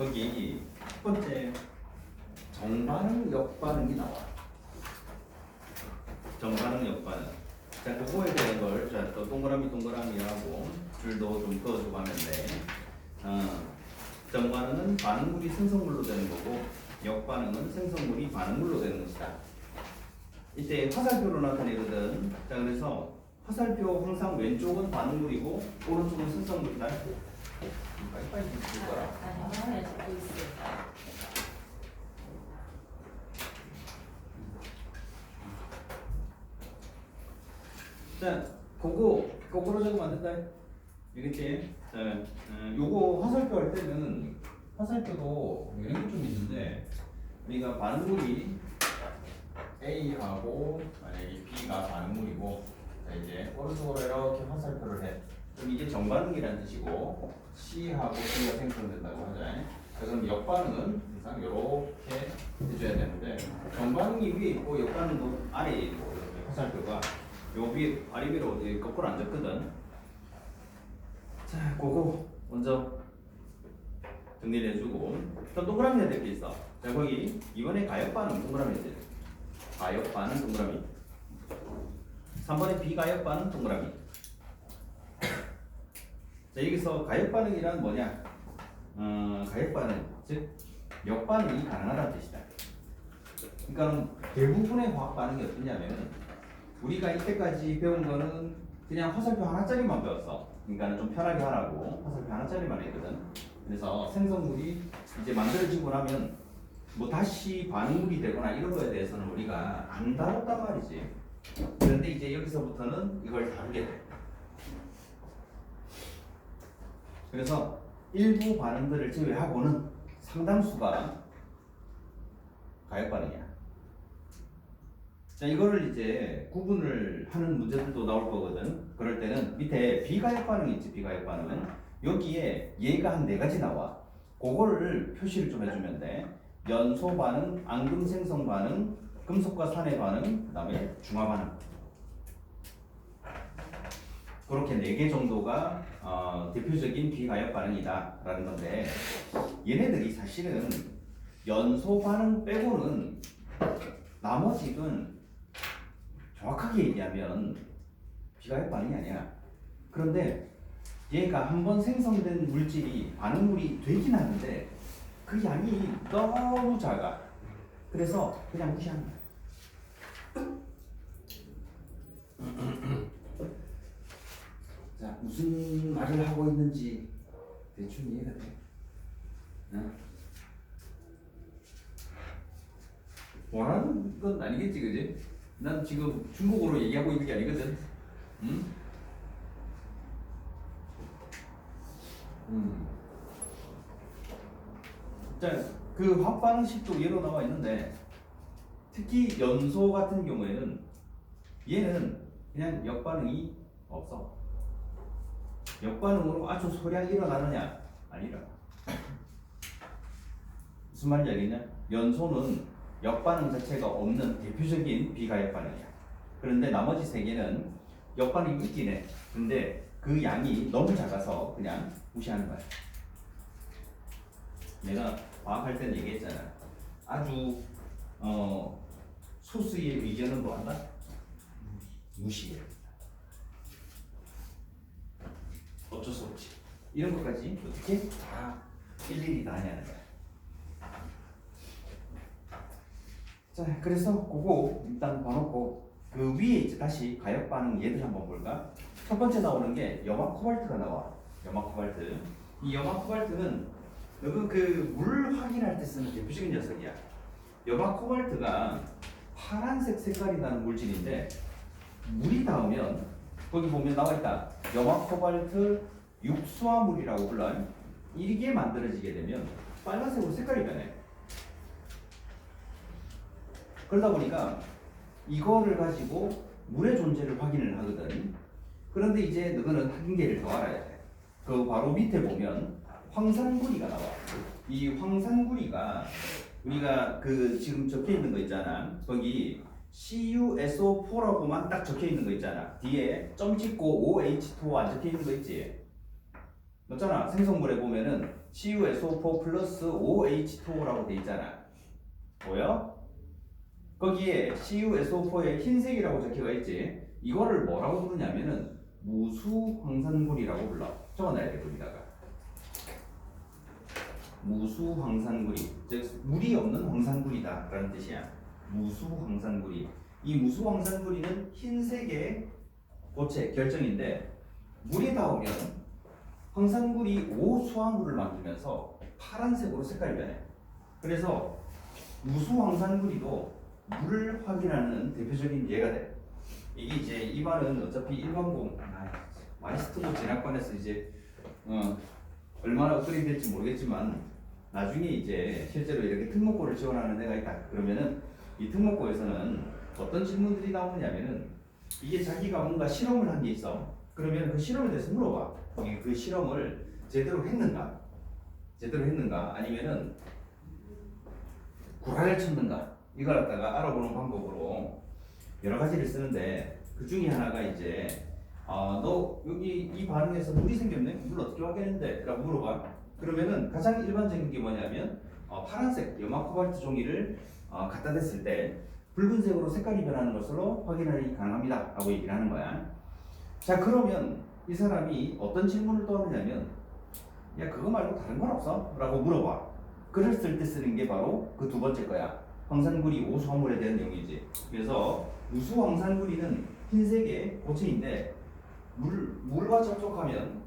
거기 첫 번째 정반응 역반응이 나와. 정반응 역반응. 자, 그거에 대한 걸, 자, 또 동그라미 동그라미하고 줄도 좀 그어주고 하면 돼. 정반응은 반응물이 생성물로 되는 거고, 역반응은 생성물이 반응물로 되는 것이다. 이때 화살표로 나타내거든. 자, 그래서 화살표 항상 왼쪽은 반응물이고 오른쪽은 생성물이다. 빨리빨리 줄 거라. 아니, 잡고 있어요. 자, 그거 거꾸로 적으면 안 된다. 알겠지? 자, 요거 화살표 할 때는 화살표도 이런 게 좀 있는데 우리가 반응물이 A하고 만약에 B가 반응물이고 자 이제 오른쪽으로 이렇게 화살표를 해. 그럼 이게 정반응이라는 뜻이고 C하고 B가 생성된다고 하자. 자, 그럼 역반응은 항상 이렇게 해줘야 되는데 정반응이 위에 있고 역반응도 아래에 있고 이렇게 화살표가 요 위에 아래 위로 어디 거꾸로 안 적거든. 자, 그거 먼저 정리를 해주고 또 동그라미 해야 될 게 있어. 자, 거기 이번에 가역반응 동그라미 해야 돼. 가역반응 동그라미. 3번에 비가역반응 동그라미. 자, 여기서 가역반응이란 뭐냐? 가역반응, 즉 역반응이 가능하다는 뜻이다. 그러니까 대부분의 화학 반응이 어떠냐면 우리가 이때까지 배운 거는 그냥 화살표 하나짜리만 배웠어. 그러니까 좀 편하게 하라고 화살표 하나짜리만 했거든. 그래서 생성물이 이제 만들어지고 나면 뭐 다시 반응물이 되거나 이런 거에 대해서는 우리가 안 다뤘단 말이지. 그런데 이제 여기서부터는 이걸 다루게 돼. 그래서 일부 반응들을 제외하고는 상당수가 가역반응이야. 자, 이거를 이제 구분을 하는 문제들도 나올 거거든. 그럴 때는 밑에 비가역 반응이 있지. 비가역 반응은 여기에 얘가 한 4가지 나와. 그거를 표시를 좀 해주면 돼. 연소 반응, 앙금 생성 반응, 금속과 산의 반응, 그 다음에 중화 반응. 그렇게 4개 정도가 대표적인 비가역 반응이다라는 건데 얘네들이 사실은 연소 반응 빼고는 나머지는 정확하게 얘기하면 비가역 반응이 아니야. 그런데 얘가 한번 생성된 물질이 반응물이 되긴 하는데 그 양이 너무 작아. 그래서 그냥 무시하는 거야. 자, 무슨 말을 하고 있는지 대충 이해가 돼? 응? 원하는 건 아니겠지, 그지? 난 지금 중국어로 얘기하고 있는 게 아니거든. 응? 자, 그 화학반응식도 예로 나와 있는데 특히 연소 같은 경우에는 얘는 그냥 역반응이 없어. 역반응으로 아주 소량이 일어나느냐? 안 일어나. 무슨 말인지 알겠냐? 연소는 역반응 자체가 없는 대표적인 비가역 반응이야. 그런데 나머지 3개는 역반응이 있긴 해. 근데 그 양이 너무 작아서 그냥 무시하는 거야. 내가 과학할 때는 얘기했잖아. 아주 소수의 의견은 뭐 한다? 무시해. 어쩔 수 없지. 이런 것까지 어떻게 다 일일이 다 하냐는 거야. 자, 그래서 그거 일단 봐놓고 그 위에 이제 다시 가역 반응 얘들 한번 볼까? 첫 번째 나오는 게 염화 코발트가 나와. 염화 코발트. 이 염화 코발트는 그 물 확인할 때 쓰는 대표적인 녀석이야. 염화 코발트가 파란색 색깔이 나는 물질인데 물이 닿으면 거기 보면 나와 있다. 염화 코발트 육수화물이라고 불러요. 이게 만들어지게 되면 빨간색으로 색깔이 변해. 그러다 보니까 이거를 가지고 물의 존재를 확인을 하거든. 그런데 이제 너는 한 개를 더 알아야 돼. 그 바로 밑에 보면 황산구리가 나와. 이 황산구리가 우리가 그 지금 적혀 있는 거 있잖아. 거기 CuSO4라고만 딱 적혀 있는 거 있잖아. 뒤에 점 찍고 OH2 안 적혀 있는 거 있지. 맞잖아. 생성물에 보면은 CuSO4 플러스 OH2O라고 돼 있잖아. 보여? 거기에 CuSO4에 흰색이라고 적혀가 있지. 이거를 뭐라고 부르냐면은 무수황산구리라고 불러. 적어놔야 돼 거기다가. 무수황산구리, 즉 물이 없는 황산구리다 라는 뜻이야. 무수황산구리. 이 무수황산구리는 흰색의 고체 결정인데 물이 닿으면 황산구리 5수화물을 만들면서 파란색으로 색깔이 변해. 그래서 무수황산구리도 물을 확인하는 대표적인 예가 돼. 이게 이제 이반은 어차피 일반공 마이스터고 진학반에서 이제 얼마나 업그레이드 될지 모르겠지만 나중에 이제 실제로 이렇게 특목고를 지원하는 데가 있다 그러면은 이 특목고에서는 어떤 질문들이 나오느냐면은 이게 자기가 뭔가 실험을 한 게 있어. 그러면 그 실험에 대해서 물어봐. 그 실험을 제대로 했는가 아니면은 구라를 쳤는가 이걸 갖다가 알아보는 방법으로 여러 가지를 쓰는데 그 중에 하나가 이제 너 여기 이 반응에서 물이 생겼네? 물 어떻게 확인했는데? 라고 물어봐. 그러면은 가장 일반적인 게 뭐냐면 파란색 염화 코발트 종이를 갖다 댔을 때 붉은색으로 색깔이 변하는 것으로 확인이 가능합니다 라고 얘기를 하는 거야. 자, 그러면 이 사람이 어떤 질문을 또 하느냐면 야, 그거 말고 다른 건 없어? 라고 물어봐. 그랬을 때 쓰는 게 바로 그 두 번째 거야. 황산구리 5수화물에 대한 내용이지. 그래서 무수황산구리는 흰색의 고체인데 물과 접촉하면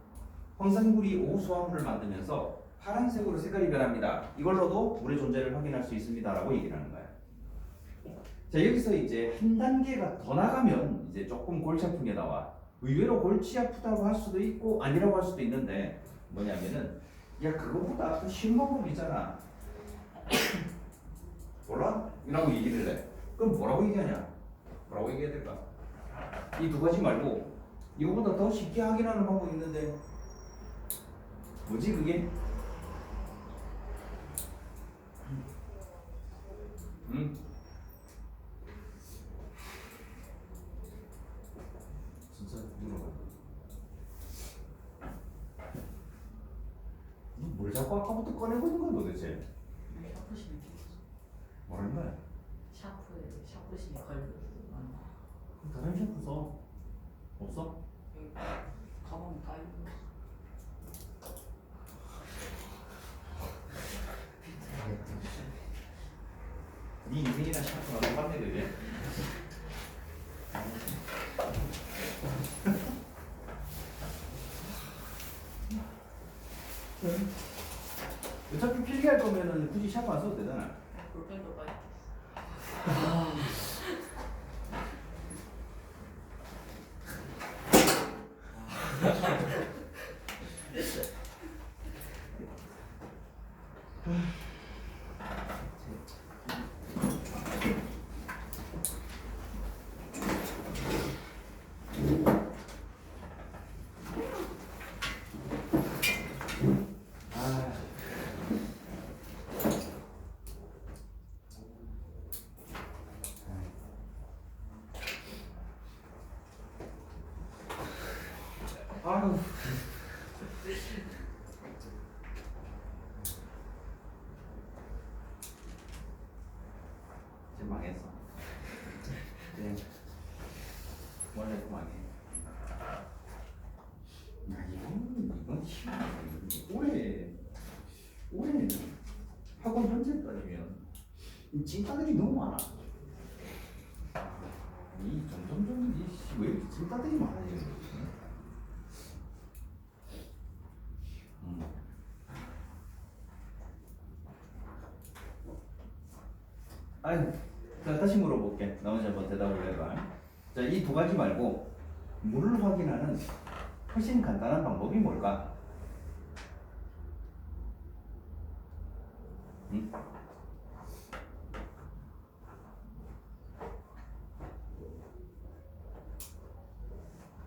황산구리 5수화물을 만들면서 파란색으로 색깔이 변합니다. 이걸로도 물의 존재를 확인할 수 있습니다 라고 얘기를 하는 거야. 자, 여기서 이제 한 단계가 더 나가면 이제 조금 골치 아픈 게 나와. 의외로 골치 아프다고 할 수도 있고 아니라고 할 수도 있는데 뭐냐면은 야, 그거보다 더 쉬운 방법이 있잖아. 몰라? 이라고 얘기를 해. 그럼 뭐라고 얘기하냐? 뭐라고 얘기해야 될까? 이 두 가지 말고 이거보다 더 쉽게 확인하는 방법이 있는데 뭐지 그게? 진짜 물어봐. 너 뭘 자꾸 아까부터 꺼내고 있는 거야 도대체? 샤프심이 뭐라는 거야? 샤프심이 걸려. 다른 샴푸 써. 없어? 가방 다 있는. 네 인생이나 샴푸나 똑같네 그게. 어차피 필기할 거면은 굳이 샴푸 안 써도 되잖아. 볼펜도 빠져. 아유. 이제 망했어. 네. 원래 망해. 야, 이건 힘들어. 올해 학원 현재 따지면 이 찐따들이 너무 많아. 이 점점점 왜 이렇게 찐따들이 많아지는 거지? 아유, 자, 다시 물어볼게. 나머지 한번 대답을 해봐. 자, 이 두 가지 말고 물을 확인하는 훨씬 간단한 방법이 뭘까? 응?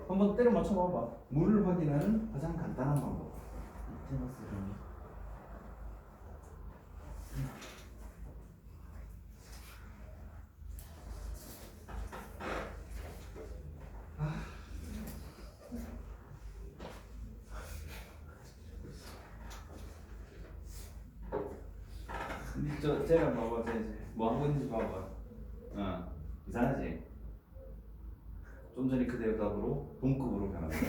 한번 때려 맞춰봐봐. 물을 확인하는 가장 간단한 방법. 쟤랑 봐봐, 뭐 하고 있는지 봐봐. 이상하지? 좀 전에 그 대답으로 동급으로 변한 거야.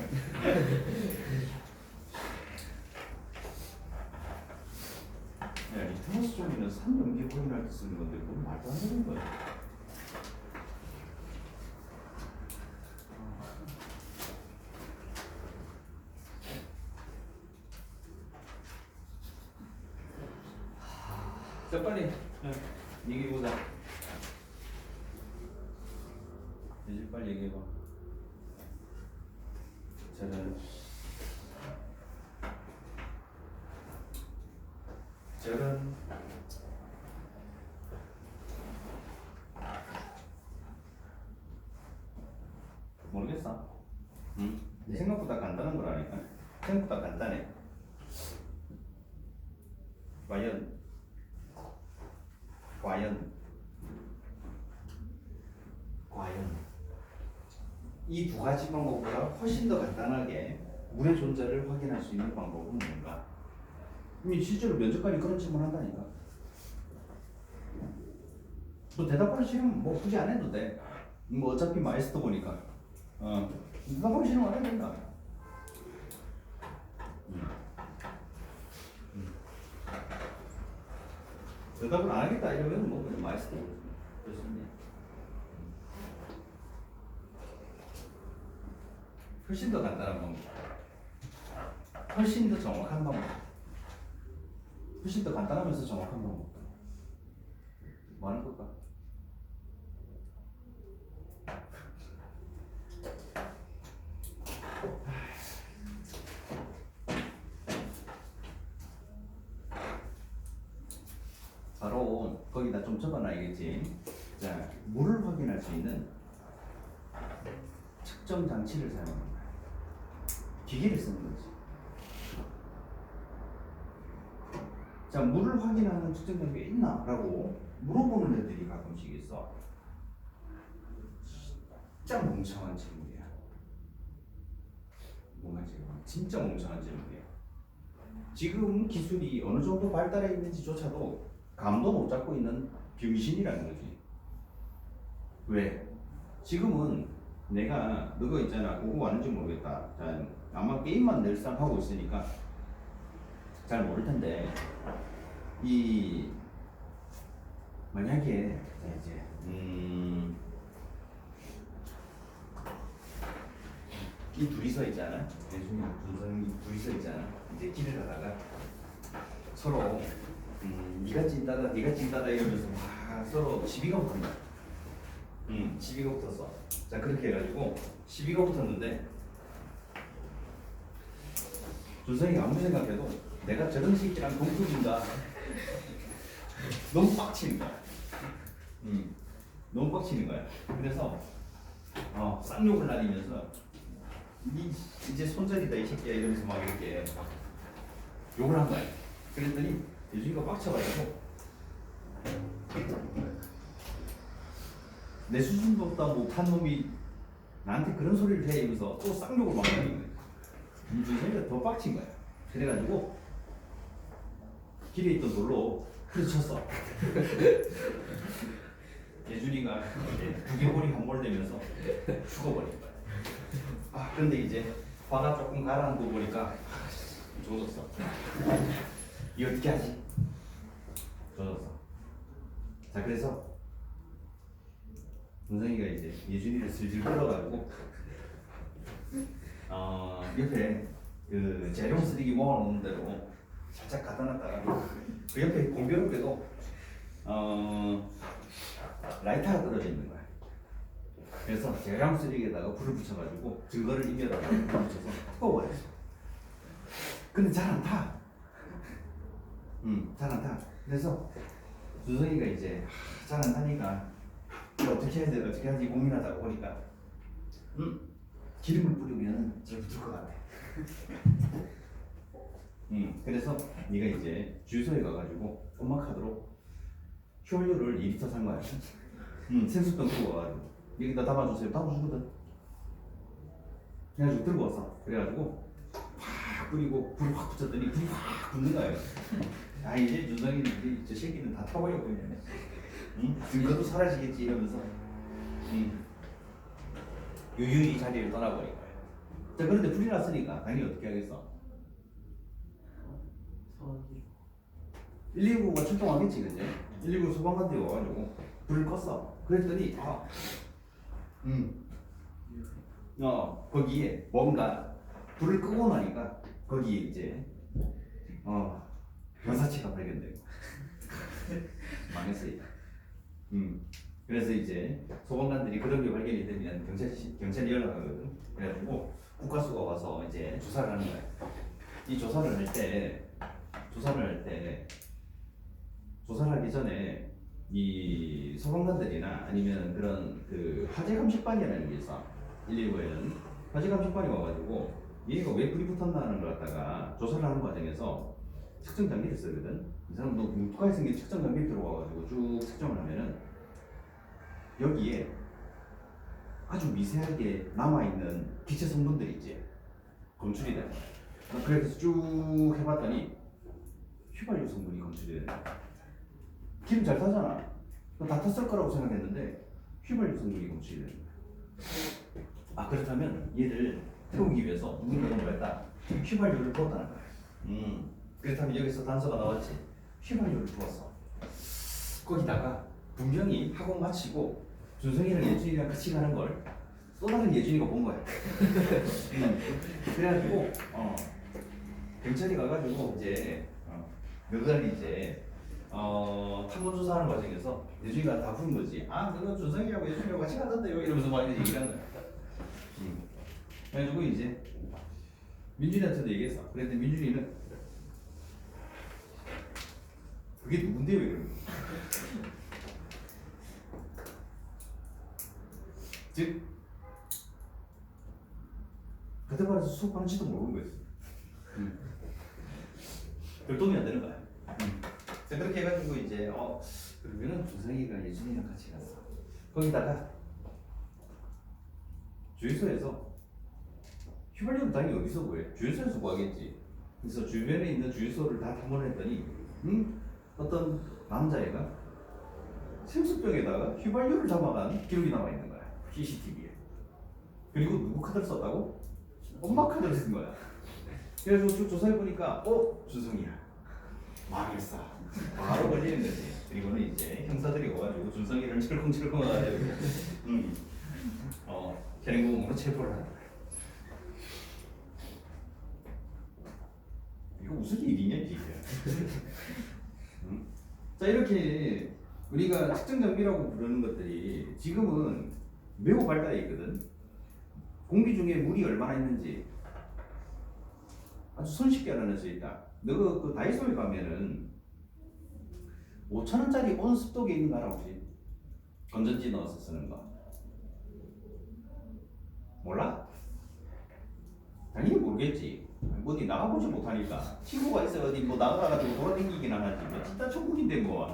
야, 리트머스 종이는 3연기 확인할 때 쓰는 건데 뭘 말도 안 되는 거야. 자, 빨리 얘기해보자. 이제 빨리 얘기해봐. 저런 모르겠어. 응? 네. 생각보다 간단한 거라니까. 생각보다 간단해. 과연 이 두 가지 방법보다 훨씬 더 간단하게 물의 존재를 확인할 수 있는 방법은 뭔가? 이미 실제로 면접관이 그런 질문 한다니까. 너 대답하기 싫으면 뭐 굳이 안 해도 돼. 뭐 어차피 마이스터 보니까. 대답하기 싫으면 안 해도 된다. 대답을 안 하겠다 이러면 뭐 그냥 마이스터. 그렇습니다. 훨씬 더 간단한 방법. 훨씬 더 정확한 방법. 훨씬 더 간단하면서 정확한 방법. 뭐 하는 걸까? 바로 거기다 좀 적어놔야겠지. 자, 물을 확인할 수 있는 측정 장치를 사용하는 거야. 기계를 쓰는 거지. 자, 물을 확인하는 측정 장치가 있나? 라고 물어보는 애들이 가끔씩 있어. 진짜 멍청한 질문이야. 뭔가 진짜 멍청한 질문이야. 지금 기술이 어느 정도 발달해 있는지조차도 감도 못 잡고 있는 병신이라는 거지. 왜? 지금은 내가 너가 있잖아. 그거 아는지 모르겠다. 자, 아마 게임만 늘상 하고 있으니까 잘 모를 텐데 이 만약에 이제 이 둘이 서 있잖아. 예준이랑 준성이 둘이 서 있잖아. 이제 길을 가다가 서로 네가 찐다다 네가 찐다다 이러면서 막 서로 시비가 붙는다. 시비가 붙었어. 자, 그렇게 해가지고 시비가 붙었는데 준성이가 아무리 생각해도 내가 저런 새끼랑 동급인가 너무 빡치는 거야. 너무 빡치는 거야. 그래서 쌍욕을 날리면서 이제 손절이다 이 새끼야 이러면서 막 이렇게 욕을 한 거야. 그랬더니 예준이가 빡쳐가지고 내 수준도 없다 못한 놈이 나한테 그런 소리를 해 이러면서 또 쌍욕을 막 하는 거야. 준성이가 더 빡친 거야. 그래가지고 길에 있던 돌로 후려쳤어. 예준이가 두개골이 함몰되면서 죽어버린 거야. 근데 이제 화가 조금 가라앉고 보니까 조졌어. 이 어떻게 하지? 조졌어. 자, 그래서 문성이가 이제 예준이를 슬슬 끌어가지고 옆에 그 재료 쓰레기 모아놓는 대로 살짝 갖다 놨다가 그 옆에 공교롭게도 라이터가 떨어져 있는 거야. 그래서 재료 쓰레기에다가 불을 붙여가지고 증거를 이면에다가 불을 붙여서 태워버렸어. 근데 잘 안 타. 잘 안 타. 그래서 준성이가 이제 잘 안 타니까 어떻게 해야 돼? 어떻게 하지 고민하다가 보니까 기름을 뿌리면 잘 붙을 것 같아. 그래서 네가 이제 주유소에 가가지고 엄마 카드로 효율을 2리터 산 거야. 생수병 들고 와가지고 여기다 담아주세요. 담아주거든. 그래가지고 들고 왔어. 그래가지고 팍 끓이고 불을 확 붙였더니 불이 확 붙는 거예요. 아 이제 준성이는 저 새끼는 다 타버려 그냥. 응? 증거도 사라지겠지 이러면서 유유히 자리를 떠나버린 거예요. 자 그런데 불이 났으니까 당연히 어떻게 하겠어? 저기 119가 출동하겠지 그지? 119 소방관들이 와가지고 불을 껐어. 그랬더니 거기에 뭔가 불을 끄고 나니까 거기에 이제 변사체가 발견되고 망했어요. 그래서 이제 소방관들이 그런 게 발견이 되면 경찰이 연락하거든. 그래가지고 국가수가 와서 이제 조사를 하는 거야. 이 조사를 하기 전에 이 소방관들이나 아니면 그런 그 화재 감식반이라는 게 있어. 119에는 화재 감식반이 와가지고 얘가 왜 불이 붙었나는 걸 갖다가 조사를 하는 과정에서 측정 장비를 쓰거든. 이 사람도 묵직하게 생긴 측정 장비 들어와가지고 쭉 측정을 하면은 여기에 아주 미세하게 남아있는 기체 성분들이 있지. 검출이 되는 거야. 그래서 쭉 해봤더니 휘발유 성분이 검출이 되는 거야. 기름 잘 타잖아. 다 탔을 거라고 생각했는데 휘발유 성분이 검출이 되는 거야. 아 그렇다면 얘를 태우기 위해서 누군가가 뭐 했다? 휘발유를 부었다는 거야. 그렇다면 여기서 단서가 나왔지. 휘발유를 부었어. 거기다가 분명히 학원 마치고 준성이랑 예준이랑 같이 가는 걸 또 다른 예준이가 본 거야. 그래가지고 경찰이 가가지고 이제 너희들이 이제 탐문 조사하는 과정에서 예준이가 다 부른 거지. 아 그거 준성이하고 예준이하고 같이 가던데요 이러면서 막 얘기를 한 거야. 그래가지고 이제 민준이한테도 얘기했어. 그랬더니 민준이는 그게 누군데요 이러는 거야. 즉 그때 말해서 수업하는지도 모르는 거였어. 결동이 안 되는 거야. 그렇게 해가지고 이제 그러면은 준성이가 예준이랑 같이 갔어. 거기다가 주유소에서 휘발유는 당연히 어디서 구해? 주유소에서 구하겠지. 그래서 주변에 있는 주유소를 다 탐문했더니 어떤 남자애가 생수병에다가 휘발유를 담아간 기록이 남아 있는 거야. CCTV에. 그리고 누구 카드를 썼다고? 엄마 카드를 쓴 거야. 그래서 쭉 조사해 보니까 준성이야. 망했어. 바로 걸리는 거지. 그리고는 이제 형사들이 와가지고 준성이를 철컹철컹 와가지고 현행범으로 체포를 하는 거야. 이거 무슨 일이냐 이게. 자 이렇게 우리가 측정 장비라고 부르는 것들이 지금은 매우 발달해 있거든. 공기 중에 물이 얼마나 있는지 아주 손쉽게 알아낼 수 있다. 너가 그 다이소에 가면은 5,000원짜리 온습도계 있는 거 알아 혹시? 건전지 넣어서 쓰는 거 몰라? 당연히 모르겠지. 어디 나가보지 못하니까. 친구가 있어 어디 뭐 나가가지고 돌아다니긴 하지. 뭐 진짜 천국인데 뭐.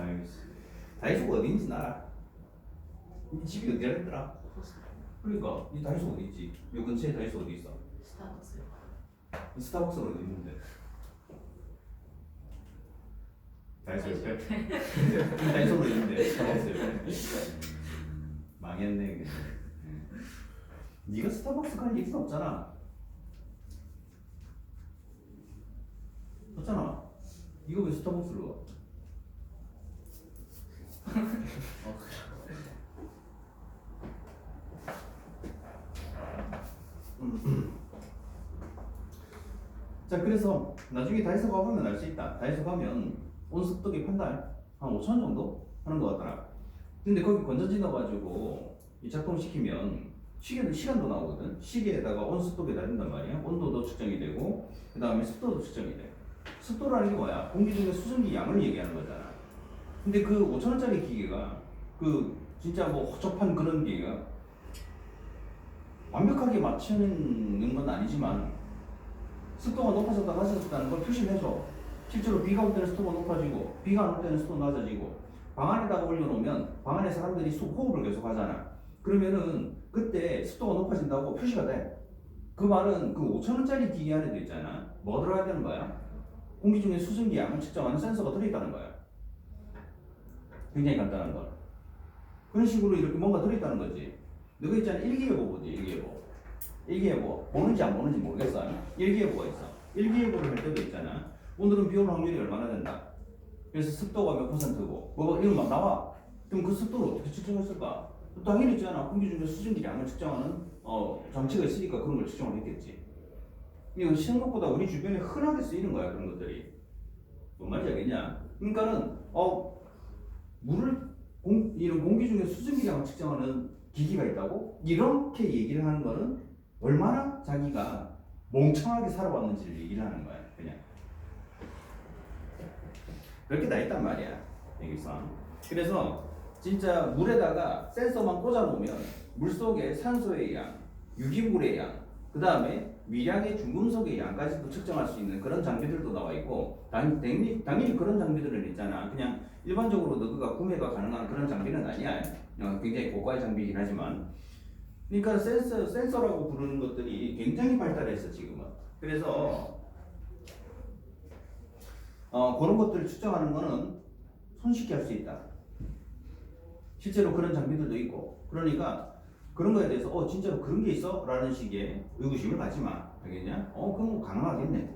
다이소가 어딘지 알아? 이 집이 어디라 했더라? 그러니까 이 다이소 어디 있지? 요 근처에 다이소 어디 있어? 스타벅스요. 스타벅스가 어디 있는데? 다이소 옆에? 다이소가 있는데 스타벅스 옆에? 망했네. 네가 스타벅스 갈 일은 없잖아. 없잖아. 이거 왜 스타벅스로 가? 자 그래서 나중에 다이소 가보면 알 수 있다. 다이소 가면 온습도계 판단 한 5,000원 정도 하는 것 같더라. 근데 거기 건전지 넣어가지고 이 작동시키면 시간도 나오거든. 시계에다가 온습도계 달린단 말이야. 온도도 측정이 되고 그 다음에 습도도 측정이 돼. 습도라는 게 뭐야? 공기 중에 수증기 양을 얘기하는 거잖아. 근데 그 5,000원짜리 기계가 그 진짜 뭐 허접한 그런 기계가 완벽하게 맞추는 건 아니지만 습도가 높아졌다 낮아졌다는 걸 표시를 해줘. 실제로 비가 올 때는 습도가 높아지고 비가 안 올 때는 습도가 낮아지고 방 안에다가 올려놓으면 방 안에 사람들이 호흡을 계속 하잖아. 그러면은 그때 습도가 높아진다고 표시가 돼. 그 말은 그 5,000원짜리 기계 안에도 있잖아. 뭐 들어가야 되는 거야? 공기 중에 수증기 양을 측정하는 센서가 들어있다는 거야. 굉장히 간단한 거. 그런 식으로 이렇게 뭔가 들어있다는 거지. 너가 있잖아. 일기예보 보지, 일기예보. 일기예보. 보는지 안 보는지 모르겠어. 일기예보가 있어. 일기예보를 할 때도 있잖아. 오늘은 비 올 확률이 얼마나 된다. 그래서 습도가 몇 %고, 뭐 이런 거 나와. 그럼 그 습도를 어떻게 측정했을까? 당연히 있잖아. 공기 중에 수증기 양을 측정하는 장치가 있으니까 그런 걸 측정을 했겠지. 이거 생각보다 우리 주변에 흔하게 쓰이는 거야, 그런 것들이. 뭔 말인지 알겠냐? 그러니까는 이런 공기 중에 수증기량을 측정하는 기기가 있다고? 이렇게 얘기를 하는 거는 얼마나 자기가 멍청하게 살아왔는지를 얘기를 하는 거야, 그냥. 그렇게 다 있단 말이야, 여기서. 그래서 진짜 물에다가 센서만 꽂아놓으면 물속에 산소의 양, 유기물의 양, 그 다음에 위량의 중금속의 양까지도 측정할 수 있는 그런 장비들도 나와 있고, 당연히 그런 장비들은 있잖아. 그냥 일반적으로 너가 구매가 가능한 그런 장비는 아니야. 굉장히 고가의 장비이긴 하지만. 그러니까 센서라고 부르는 것들이 굉장히 발달했어, 지금은. 그래서 그런 것들을 측정하는 거는 손쉽게 할 수 있다. 실제로 그런 장비들도 있고. 그러니까 그런 거에 대해서 진짜로 그런 게 있어? 라는 식의 의구심을 갖지 마. 알겠냐? 그럼 가능하겠네.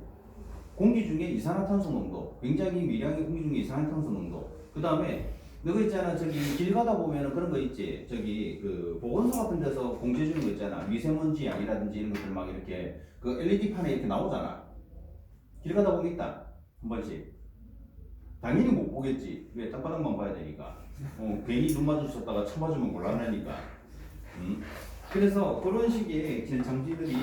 공기 중에 이산화탄소 농도, 굉장히 미량의 공기 중에 이산화탄소 농도. 그 다음에 너가 있잖아, 저기 길 가다 보면은 그런 거 있지. 저기 그 보건소 같은 데서 공지해 주는 거 있잖아. 미세먼지 양이라든지 이런 것들 막 이렇게 그 LED 판에 이렇게 나오잖아. 길 가다 보면 있다. 한 번씩. 당연히 못 보겠지. 왜? 땅바닥만 봐야 되니까. 괜히 눈 마주쳤다가 쳐 맞으면 곤란하니까. 그래서 그런 식의 장비들이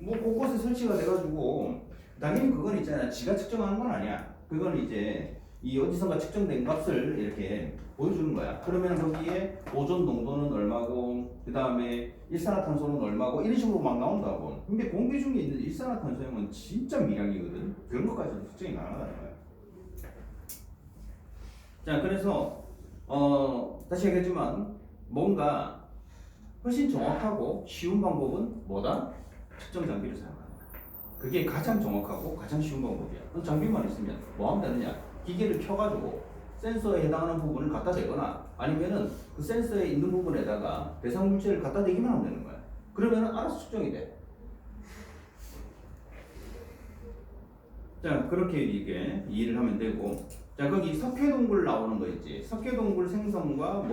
뭐 곳곳에 설치가 돼가지고 당연히 그건 있잖아. 지가 측정하는 건 아니야. 그건 이제 이 어디선가 측정된 값을 이렇게 보여주는 거야. 그러면 거기에 오존 농도는 얼마고, 그 다음에 일산화탄소는 얼마고, 이런 식으로 막 나온다고. 근데 공기 중에 있는 일산화탄소는 진짜 미량이거든. 그런 것까지도 측정이 가능하다는 거야. 자, 그래서 다시 얘기했지만 뭔가 훨씬 정확하고 쉬운 방법은 뭐다? 측정 장비를 사용하는 거야. 그게 가장 정확하고 가장 쉬운 방법이야. 그 장비만 있으면 뭐 하면 되느냐? 기계를 켜가지고 센서에 해당하는 부분을 갖다 대거나 아니면은 그 센서에 있는 부분에다가 대상 물질을 갖다 대기만 하면 되는 거야. 그러면은 알아서 측정이 돼. 자, 그렇게 이게 이해를 하면 되고, 자, 거기 석회동굴 나오는 거 있지. 석회동굴 생성과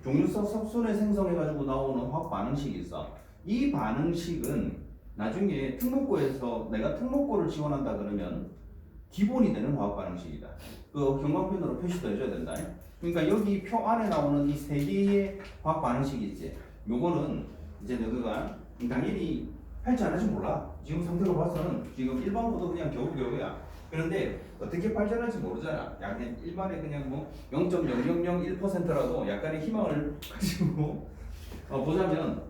종류석 석순에 생성해가지고 나오는 화학 반응식이 있어. 이 반응식은 나중에 특목고에서 내가 특목고를 지원한다 그러면 기본이 되는 화학 반응식이다. 그 경광펜으로 표시도 해줘야 된다. 그러니까 여기 표 안에 나오는 이 세 개의 화학 반응식이 있지. 요거는 이제 너가 당연히 할지 안 할지 몰라. 지금 상태로 봐서는 지금 일반고도 그냥 겨우겨우야. 그런데 어떻게 발전할지 모르잖아. 약간 일반에 그냥 뭐 0.0001%라도 약간의 희망을 가지고 보자면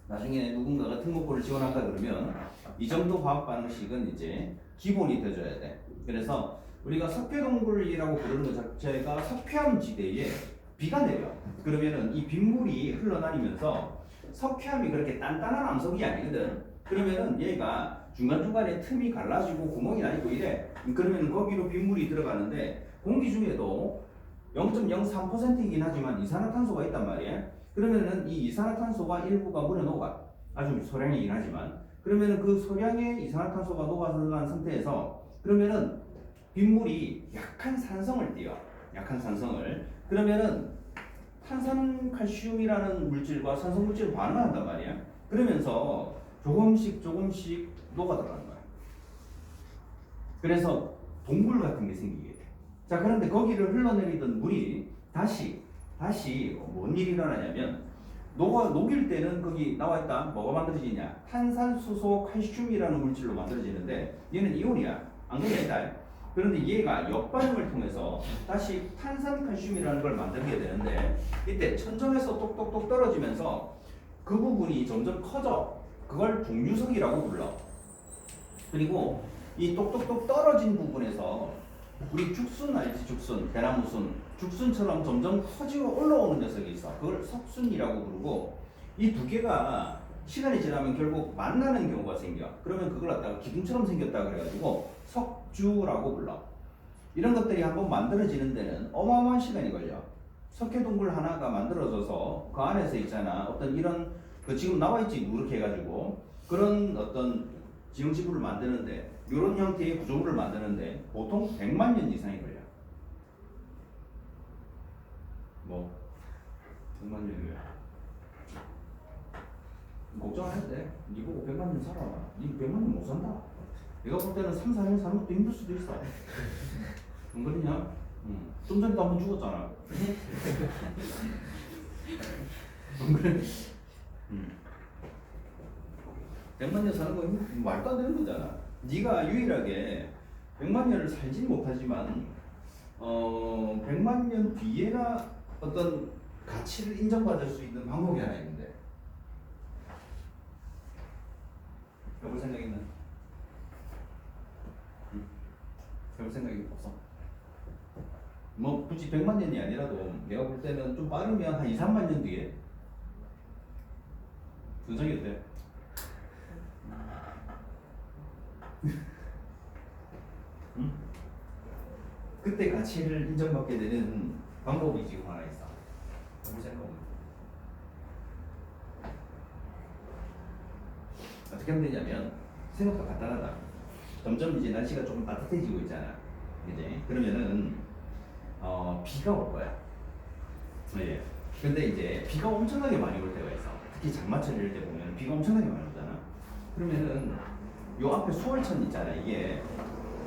나중에 누군가가 특목고를 지원한다 그러면 이 정도 화학 반응식은 이제 기본이 되어줘야 돼. 그래서 우리가 석회동굴이라고 부르는 것 자체가 석회암 지대에 비가 내려. 그러면은 이 빗물이 흘러다니면서 석회암이 그렇게 단단한 암석이 아니거든. 그러면은 얘가 중간중간에 틈이 갈라지고 구멍이 나 있고 이래. 그러면 거기로 빗물이 들어가는데 공기 중에도 0.03%이긴 하지만 이산화탄소가 있단 말이야. 그러면은 이 이산화탄소가 일부가 물에 녹아. 아주 소량이긴 하지만. 그러면은 그 소량의 이산화탄소가 녹아서 들어간 상태에서 그러면은 빗물이 약한 산성을 띄어. 약한 산성을. 그러면은 탄산칼슘이라는 물질과 산성 물질을 반응한단 말이야. 그러면서 조금씩 녹아 들어가는 거야. 그래서 동굴 같은 게 생기게 돼. 자, 그런데 거기를 흘러내리던 물이 다시 뭔 일이 일어나냐면 녹일 때는 거기 나와 있다. 뭐가 만들어지냐? 탄산수소 칼슘이라는 물질로 만들어지는데 얘는 이온이야. 안 그래? 그런데 얘가 역반응을 통해서 다시 탄산칼슘이라는 걸 만들게 되는데 이때 천정에서 똑똑똑 떨어지면서 그 부분이 점점 커져. 그걸 종류석이라고 불러. 그리고 이 똑똑똑 떨어진 부분에서 우리 죽순 알지? 죽순, 대나무순, 죽순처럼 점점 커지고 올라오는 녀석이 있어. 그걸 석순이라고 부르고 이 두 개가 시간이 지나면 결국 만나는 경우가 생겨. 그러면 그걸 갖다가 기둥처럼 생겼다 그래가지고 석주라고 불러. 이런 것들이 한번 만들어지는 데는 어마어마한 시간이 걸려. 석회동굴 하나가 만들어져서 그 안에서 있잖아. 어떤 이런 그 지금 나와 있지 누렇게 해가지고 그런 어떤 지형지구를 만드는데 이런 형태의 구조물을 만드는데 보통 100만 년 이상이 걸려. 뭐 100만 년이야. 걱정 안 해도 돼. 니 보고 100만 년 살아. 니 100만 년 못 산다. 내가 볼 때는 3, 4년 사는 것도 힘들 수도 있어. 안 그러냐? 좀 전에도 한 번 죽었잖아. 안 그래? 100만 년 사는 거 말도 안 되는 거잖아. 네가 유일하게 100만 년을 살지는 못하지만 100만 년 뒤에나 어떤 가치를 인정받을 수 있는 방법이 하나 있는데 해볼 생각 있나? 해볼 생각이 없어. 뭐 굳이 100만 년이 아니라도 내가 볼 때는 좀 빠르면 한 2, 3만 년 뒤에 분석이 어때? 응? 그때 가치를 인정받게 되는 방법이 지금 하나 있어. 해볼 생각 없나? 어떻게 하면 되냐면 생각보다 간단하다. 점점 이제 날씨가 조금 따뜻해지고 있잖아. 이제 그러면은 비가 올 거야. 네. 근데 이제 비가 엄청나게 많이 올 때가 있어. 특히 장마철 이럴 때 보면 비가 엄청나게 많이 오잖아. 그러면은 요 앞에 수월천 있잖아. 이게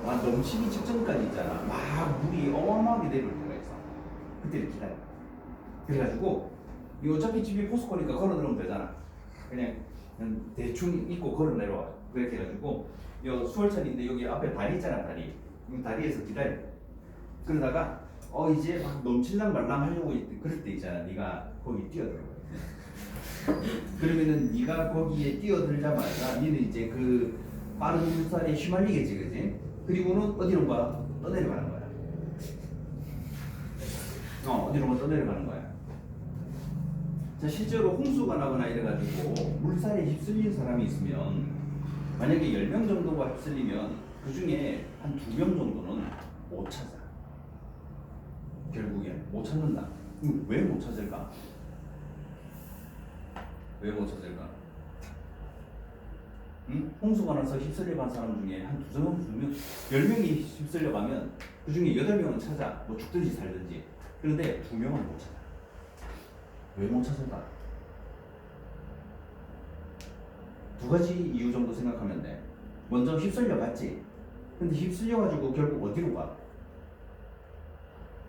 막 넘치기 직전까지 있잖아. 막 물이 어마어마하게 내려올 때가 있어. 그때를 기다려. 그래가지고 이 어차피 집이 포스코니까 걸어 내려오면 되잖아. 그냥 대충 입고 걸어 내려와. 그렇게 해가지고 요 수월천인데 여기 앞에 다리 있잖아. 다리. 이 다리에서 기다려. 그러다가 이제 막 넘칠랑 말랑 하려고 그럴 때 있잖아. 네가 거기 뛰어들어. 그러면은 네가 거기에 뛰어들자마자 니는 이제 그 빠른 물살에 휘말리겠지, 그지? 그리고는 어디로 가? 떠내려가는 거야. 어디로 가? 떠내려가는 거야. 자, 실제로 홍수가 나거나 이래가지고 물살에 휩쓸린 사람이 있으면 만약에 10명 정도가 휩쓸리면 그 중에 한 2명 정도는 못 찾아. 결국엔 못 찾는다. 왜 못 찾을까? 왜 못 찾을까? 응? 홍수가 나서 휩쓸려간 사람 중에 한 2명, 10명이 휩쓸려가면 그 중에 8명은 찾아. 뭐 죽든지 살든지. 그런데 2명은 못 찾아. 왜 못 찾을까? 2가지 이유 정도 생각하면 돼. 먼저 휩쓸려갔지. 근데 휩쓸려가지고 결국 어디로 가?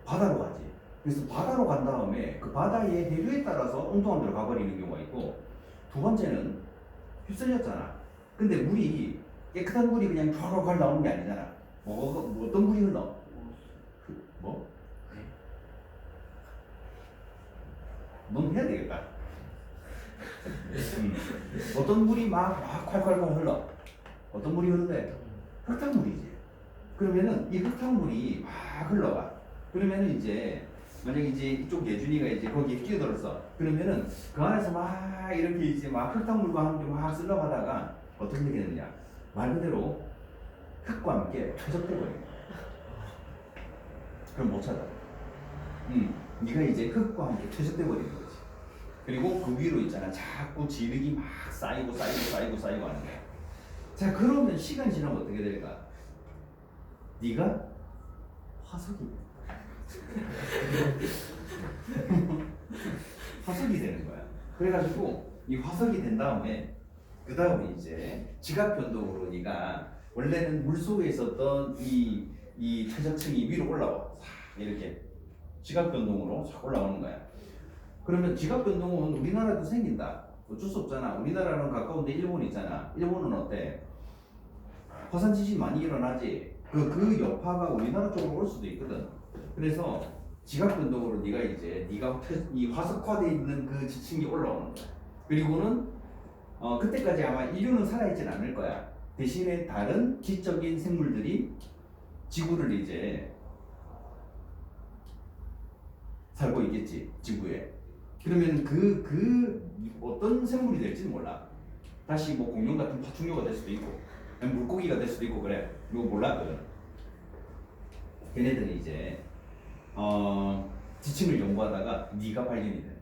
바다로 가지. 그래서 바다로 간 다음에 그 바다의 해류에 따라서 엉뚱한 데로 가버리는 경우가 있고, 2번째는 휩쓸렸잖아. 근데 물이 깨끗한 물이 그냥 쫙 나오는 게 아니잖아. 뭐 어떤 물이 흘러? 뭐? 넌 해야 되겠다. 어떤 물이 막 콸콸콸 흘러. 어떤 물이 흐르대? 흙탕물이지. 그러면은 이 흙탕물이 막 흘러가. 그러면은 이제 만약에 이제 이쪽 예준이가 이제 거기에 끼어들었어. 그러면은 그 안에서 막 이렇게 이제 막 흙탕물과 함께 막 쓸려가다가 어떻게 되겠느냐? 말 그대로 흙과 함께 퇴적돼버려. 그럼 못 찾아. 네가 이제 흙과 함께 퇴적돼버리는 거지. 그리고 그 위로 있잖아. 자꾸 진흙이 막 쌓이고 하는 거야. 자, 그러면 시간이 지나면 어떻게 될까? 네가 화석이 화석이 되는 거야. 그래가지고 이 화석이 된 다음에 그 다음에 이제 지각 변동으로 네가 원래는 물 속에 있었던 이 퇴적층이 위로 올라와. 이렇게 지각 변동으로 쫙 올라오는 거야. 그러면 지각 변동은 우리나라도 생긴다. 어쩔 수 없잖아. 우리나라는 가까운데 일본 있잖아. 일본은 어때? 화산 지진 많이 일어나지. 그 여파가 우리나라 쪽으로 올 수도 있거든. 그래서 지각 변동으로 네가 이 화석화되어 있는 그 지층이 올라오는 거야. 그리고는 그때까지 아마 인류는 살아있진 않을 거야. 대신에 다른 지적인 생물들이 지구를 이제 살고 있겠지. 지구에. 그러면 그 어떤 생물이 될지는 몰라. 다시 뭐 공룡 같은 파충류가 될 수도 있고 아니 물고기가 될 수도 있고 그래. 이거 몰랐거든. 걔네들은 이제 지층을 연구하다가 네가 발견이 돼.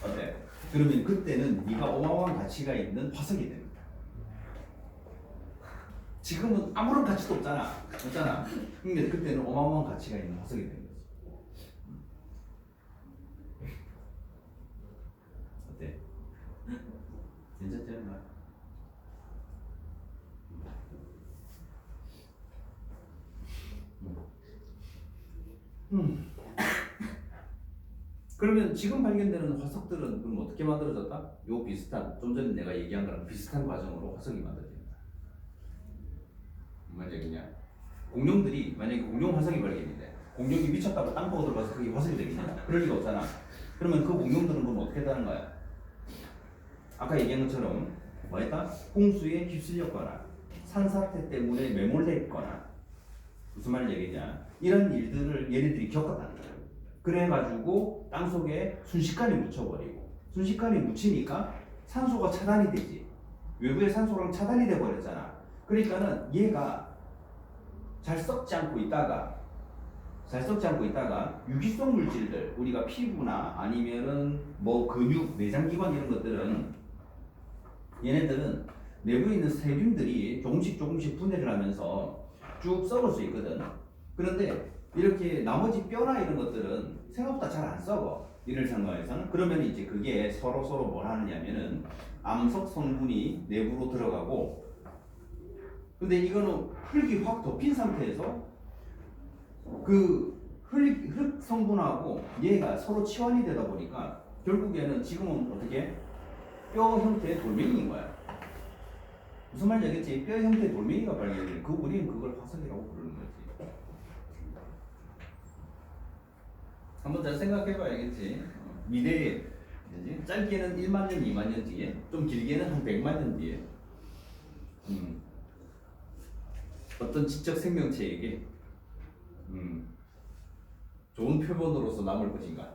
어때? 그러면 그때는 네가 어마어마한 가치가 있는 화석이 됩니다. 지금은 아무런 가치도 없잖아. 근데 그때는 어마어마한 가치가 있는 화석이 되는 거지. 어때? 괜찮지 않나? 그러면 지금 발견되는 화석들은 그럼 어떻게 만들어졌다? 요 비슷한 좀 전에 내가 얘기한 거랑 비슷한 과정으로 화석이 만들어진다. 뭔 얘기냐? 공룡들이 만약에 공룡 화석이 발견이 돼. 공룡이 미쳤다고 땅 파고 들어가서 그게 화석이 되겠냐? 그럴 리가 없잖아. 그러면 그 공룡들은 그럼 어떻게 되는 거야? 아까 얘기한 것처럼 뭐했다? 홍수에 휩쓸렸거나 산사태 때문에 매몰됐거나 무슨 말 얘기냐? 이런 일들을 얘네들이 겪었다는 거야. 그래가지고 땅속에 순식간에 묻혀버리고 순식간에 묻히니까 산소가 차단이 되지. 외부의 산소랑 차단이 돼버렸잖아. 그러니까는 얘가 잘 썩지 않고 있다가 유기성 물질들 우리가 피부나 아니면은 뭐 근육, 내장기관 이런 것들은 얘네들은 내부에 있는 세균들이 조금씩 분해를 하면서 쭉 썩을 수 있거든. 그런데 이렇게 나머지 뼈나 이런 것들은 생각보다 잘 안 썩어. 이런 상황에서는 그러면 이제 그게 서로 뭘 하느냐면은 암석 성분이 내부로 들어가고 근데 이거는 흙이 확 덮인 상태에서 그 흙 성분하고 얘가 서로 치환이 되다 보니까 결국에는 지금은 어떻게 뼈 형태의 돌멩이인 거야. 무슨 말인지 알겠지? 뼈 형태의 돌멩이가 발견돼. 우리는 그걸 화석이라고 부르는 거지. 한번 잘 생각해봐 알겠지? 미래에 짧게는 1만 년, 2만 년 뒤에 좀 길게는 한 100만 년 뒤에 어떤 지적 생명체에게 좋은 표본으로서 남을 것인가?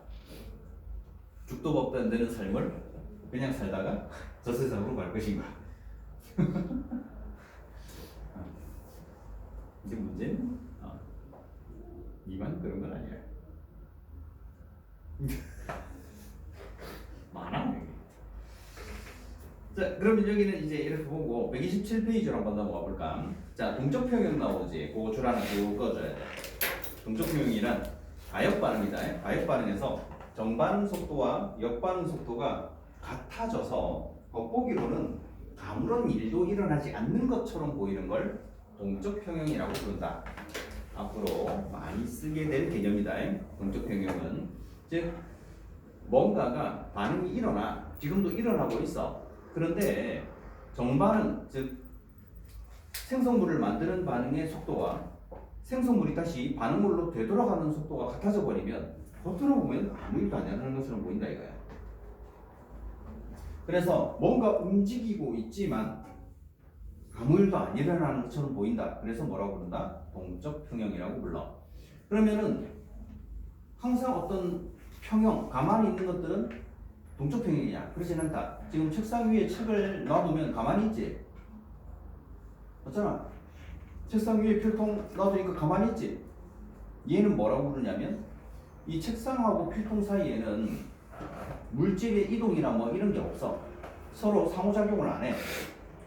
죽도 밥도 안 되는 삶을 그냥 살다가 저 세상으로 갈 것인가? 이제 문제는 이만 그런 건 아니야. 많아. 자, 그러면 여기는 이제 이렇게 보고 127페이지로 한번 넘어가 볼까? 자, 동적 평형 나오지. 그거 줄 하나 쭉 꺼줘야 돼. 동적 평형이란 가역 반응이다. 가역 반응에서 정반응 속도와 역반응 속도가 같아져서 겉보기로는 아무런 일도 일어나지 않는 것처럼 보이는 걸 동적 평형이라고 부른다. 앞으로 많이 쓰게 될 개념이다. 동적 평형은 즉 뭔가가 반응이 일어나 지금도 일어나고 있어. 그런데 정반응 즉 생성물을 만드는 반응의 속도와 생성물이 다시 반응물로 되돌아가는 속도가 같아져 버리면 겉으로 보면 아무 일도 안 일어나는 것처럼 보인다 이거야. 그래서 뭔가 움직이고 있지만 아무 일도 안 일어나는 것처럼 보인다. 그래서 뭐라고 부른다? 동적 평형이라고 불러. 그러면은 항상 어떤 평형, 가만히 있는 것들은 동적 평형이냐? 그렇진 않다. 지금 책상 위에 책을 놔두면 가만히 있지? 맞잖아. 책상 위에 필통 놔두니까 가만히 있지? 얘는 뭐라고 부르냐면 이 책상하고 필통 사이에는 물질의 이동이나 뭐 이런 게 없어. 서로 상호작용을 안 해.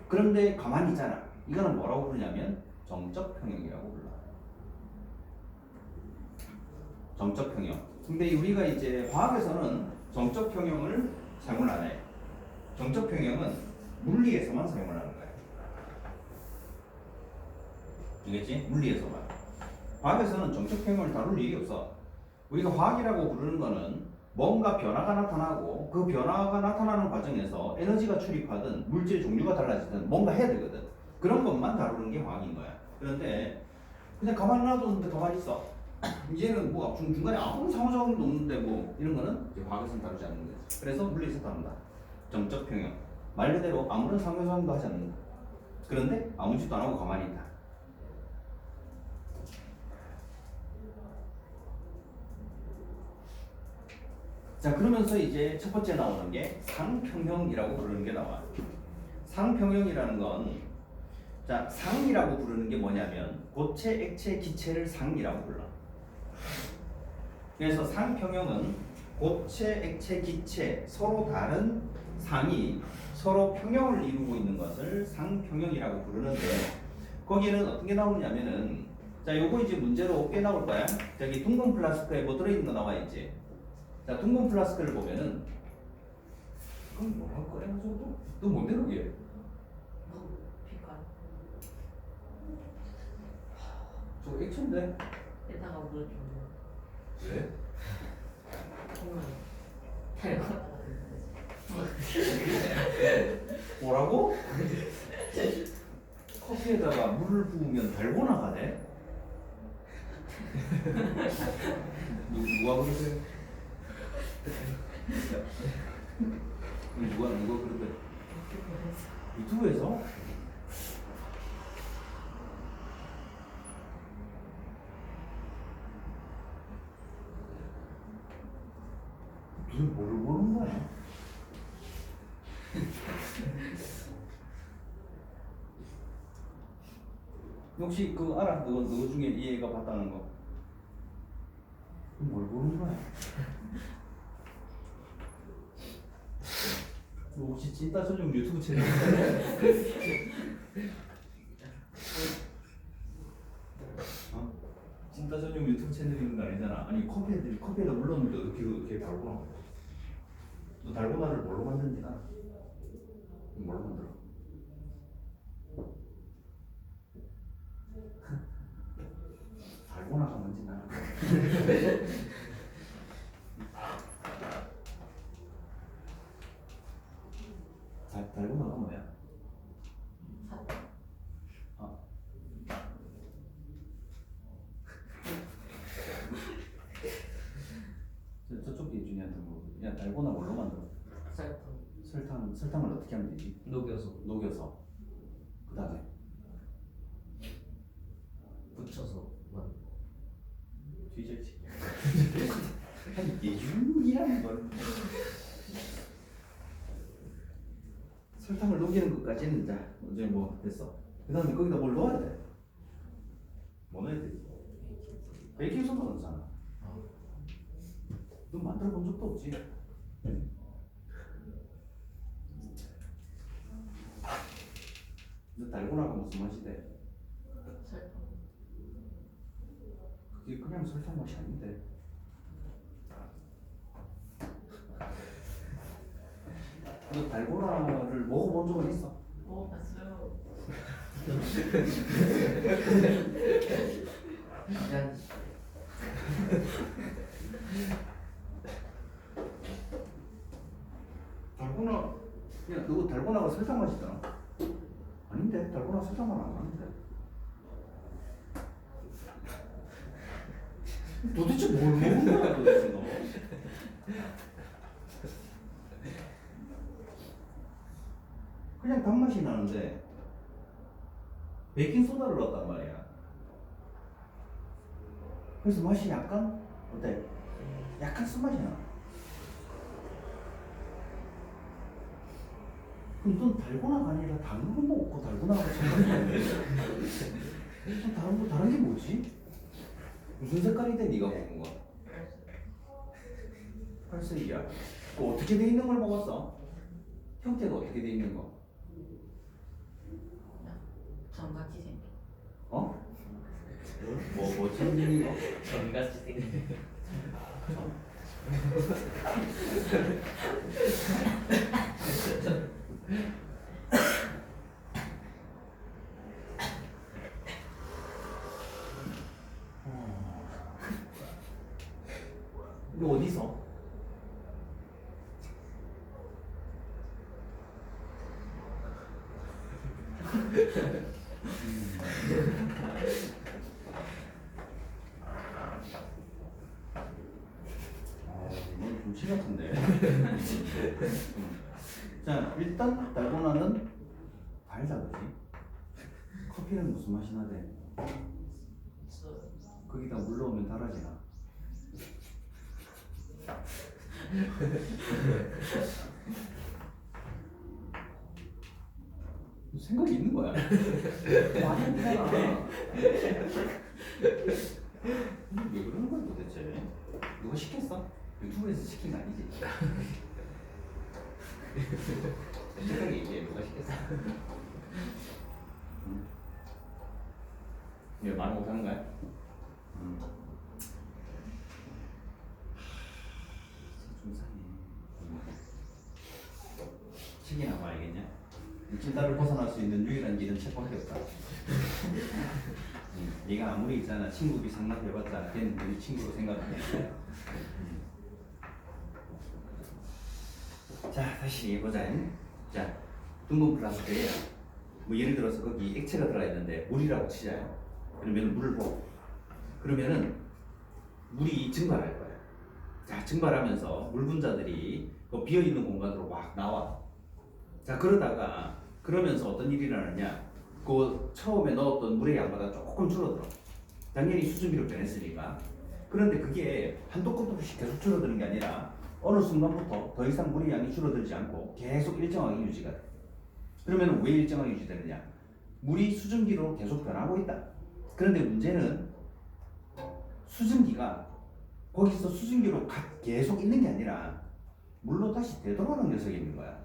그런데 가만히 있잖아. 이거는 뭐라고 부르냐면 정적 평형이라고 불러. 정적 평형. 근데 우리가 이제 화학에서는 정적 평형을 사용을 안 해. 정적 평형은 물리에서만 사용을 하는 거야. 알겠지? 물리에서만. 화학에서는 정적 평형을 다룰 일이 없어. 우리가 화학이라고 부르는 거는 뭔가 변화가 나타나고 그 변화가 나타나는 과정에서 에너지가 출입하든 물질 종류가 달라지든 뭔가 해야 되거든. 그런 것만 다루는 게 화학인 거야. 그런데 그냥 가만히 놔뒀는데 가만히 있어. 이제는 뭐 중간에 아무 상호작용도 없는데 뭐 이런 거는 이제 화학에서는 다루지 않는 거지. 그래서 물리에서 다룬다. 정적 평형. 말 그대로 아무런 상호작용도 하지 않는다. 그런데 아무 짓도 안 하고 가만히 있다. 자, 그러면서 이제 첫 번째 나오는 게 상평형이라고 부르는 게 나와. 상평형이라는 건 자, 상이라고 부르는 게 뭐냐면 고체, 액체, 기체를 상이라고 불러. 그래서 상평형은 고체, 액체, 기체 서로 다른 상이 서로 평형을 이루고 있는 것을 상평형이라고 부르는데 거기에는 어떤 게 나오냐면은 자, 요거 이제 문제로 꽤 나올 거야. 저기 둥근 플라스크에 뭐 들어있는 거 나와 있지. 자, 둥근 플라스크를 보면은 그럼 뭐 할 거야? 너 뭔데 그게? 빛깔. 저 액체인데? 에다가 물 좀. 왜? 정말 달고 뭐라고? 커피에다가 물을 부으면 달고나가 돼? 누가 그러세요? 누가 그러대? 유튜브에서? 도대체 뭘 보는 거야? 혹시 그거 알아? 너 중에 이 애가 봤다는 거? 뭘 보는 거야? 너 혹시 찐따 전용 유튜브 채널 어? 찐따 전용 유튜브 채널 있는 거 아니잖아. 아니 커피에다 물 넣는데 어떻게 그렇게 달고나? 너 달고나를 뭘로 만드는지 알아? 뭘로 만들어? 달고나가 뭔지 나. 달고나가 뭐야? 아. 저쪽 예준이한테 뭐, 야 달고나 뭘로 만들어? 설탕을 어떻게 하면 되지? 녹여서. 그다음에 붙여서 뒤져지. 아니 예준이라는 걸 설탕을 녹이는 것까지는 자 이제 뭐 됐어. 그다음에 거기다 뭘 넣어야 돼? 뭐 넣어야 되지? 베이킹 소다 넣잖아. 너 만들어 본 적도 없지? 너 달고나가 무슨 맛이 돼? 설탕. 그게 그냥 설탕 맛이 아닌데. 너 달고나를 먹어본 적은 있어? 먹어봤어요. 그냥 달고나, 야, 너 달고나가 설탕 맛이잖아. 아닌데, 달고나 설탕 맛 안 나는데. 도대체 뭘 먹은 거야, 도대체 너? 그냥 단맛이 나는데 베이킹 소다를 넣었단 말이야. 그래서 맛이 약간 어때? 약간 쓴맛이 나. 그럼 넌 달고나가 아니라 다른 거 먹고 달고나가 생각나는데 다른 게 뭐지? 무슨 색깔인데 네가 먹은 거? 팔색이야. 또 어떻게 돼 있는 걸 먹었어? 형태가 어떻게 돼 있는 거? 전같이 생긴. 어? 뭐 생긴 거? 전같이 생긴 이거 어디서? 이건 좀시 같은데. 자, 일단 달고나는 달다, 그지? 커피는 무슨 맛이 나대? 거기다 물 넣으면 달아지나? 거야. 많이 했잖아. 왜 그러는 거야 도대체? 누가 시켰어? 유튜브에서 시킨 거 아니지? 솔직하게 얘기해. 누가 시켰어? 응? 왜 말 못하는 거야? 좀 이상해. 책이나 뭐 알겠냐? 진단을 벗어날 수 있는 유일한 길은 책밖에 없다. 네가 아무리 있잖아 친구비 상납해봤자 걔는 네 친구로 생각하냐. 자 다시 해보자. 자 둥근 플라스틱에 뭐 예를 들어서 거기 액체가 들어가 있는데 물이라고 치자요. 그러면 물을 보. 그러면은 물이 증발할 거야. 자 증발하면서 물 분자들이 그 비어 있는 공간으로 막 나와. 자 그러다가 그러면서 어떤 일이 일어나냐? 그 처음에 넣었던 물의 양보다 조금 줄어들어. 당연히 수증기로 변했으니까. 그런데 그게 한도 끝도 없이 계속 줄어드는 게 아니라 어느 순간부터 더 이상 물의 양이 줄어들지 않고 계속 일정하게 유지가 돼. 그러면 왜 일정하게 유지되느냐? 물이 수증기로 계속 변하고 있다. 그런데 문제는 수증기가 거기서 수증기로 계속 있는 게 아니라 물로 다시 되돌아오는 녀석이 있는 거야.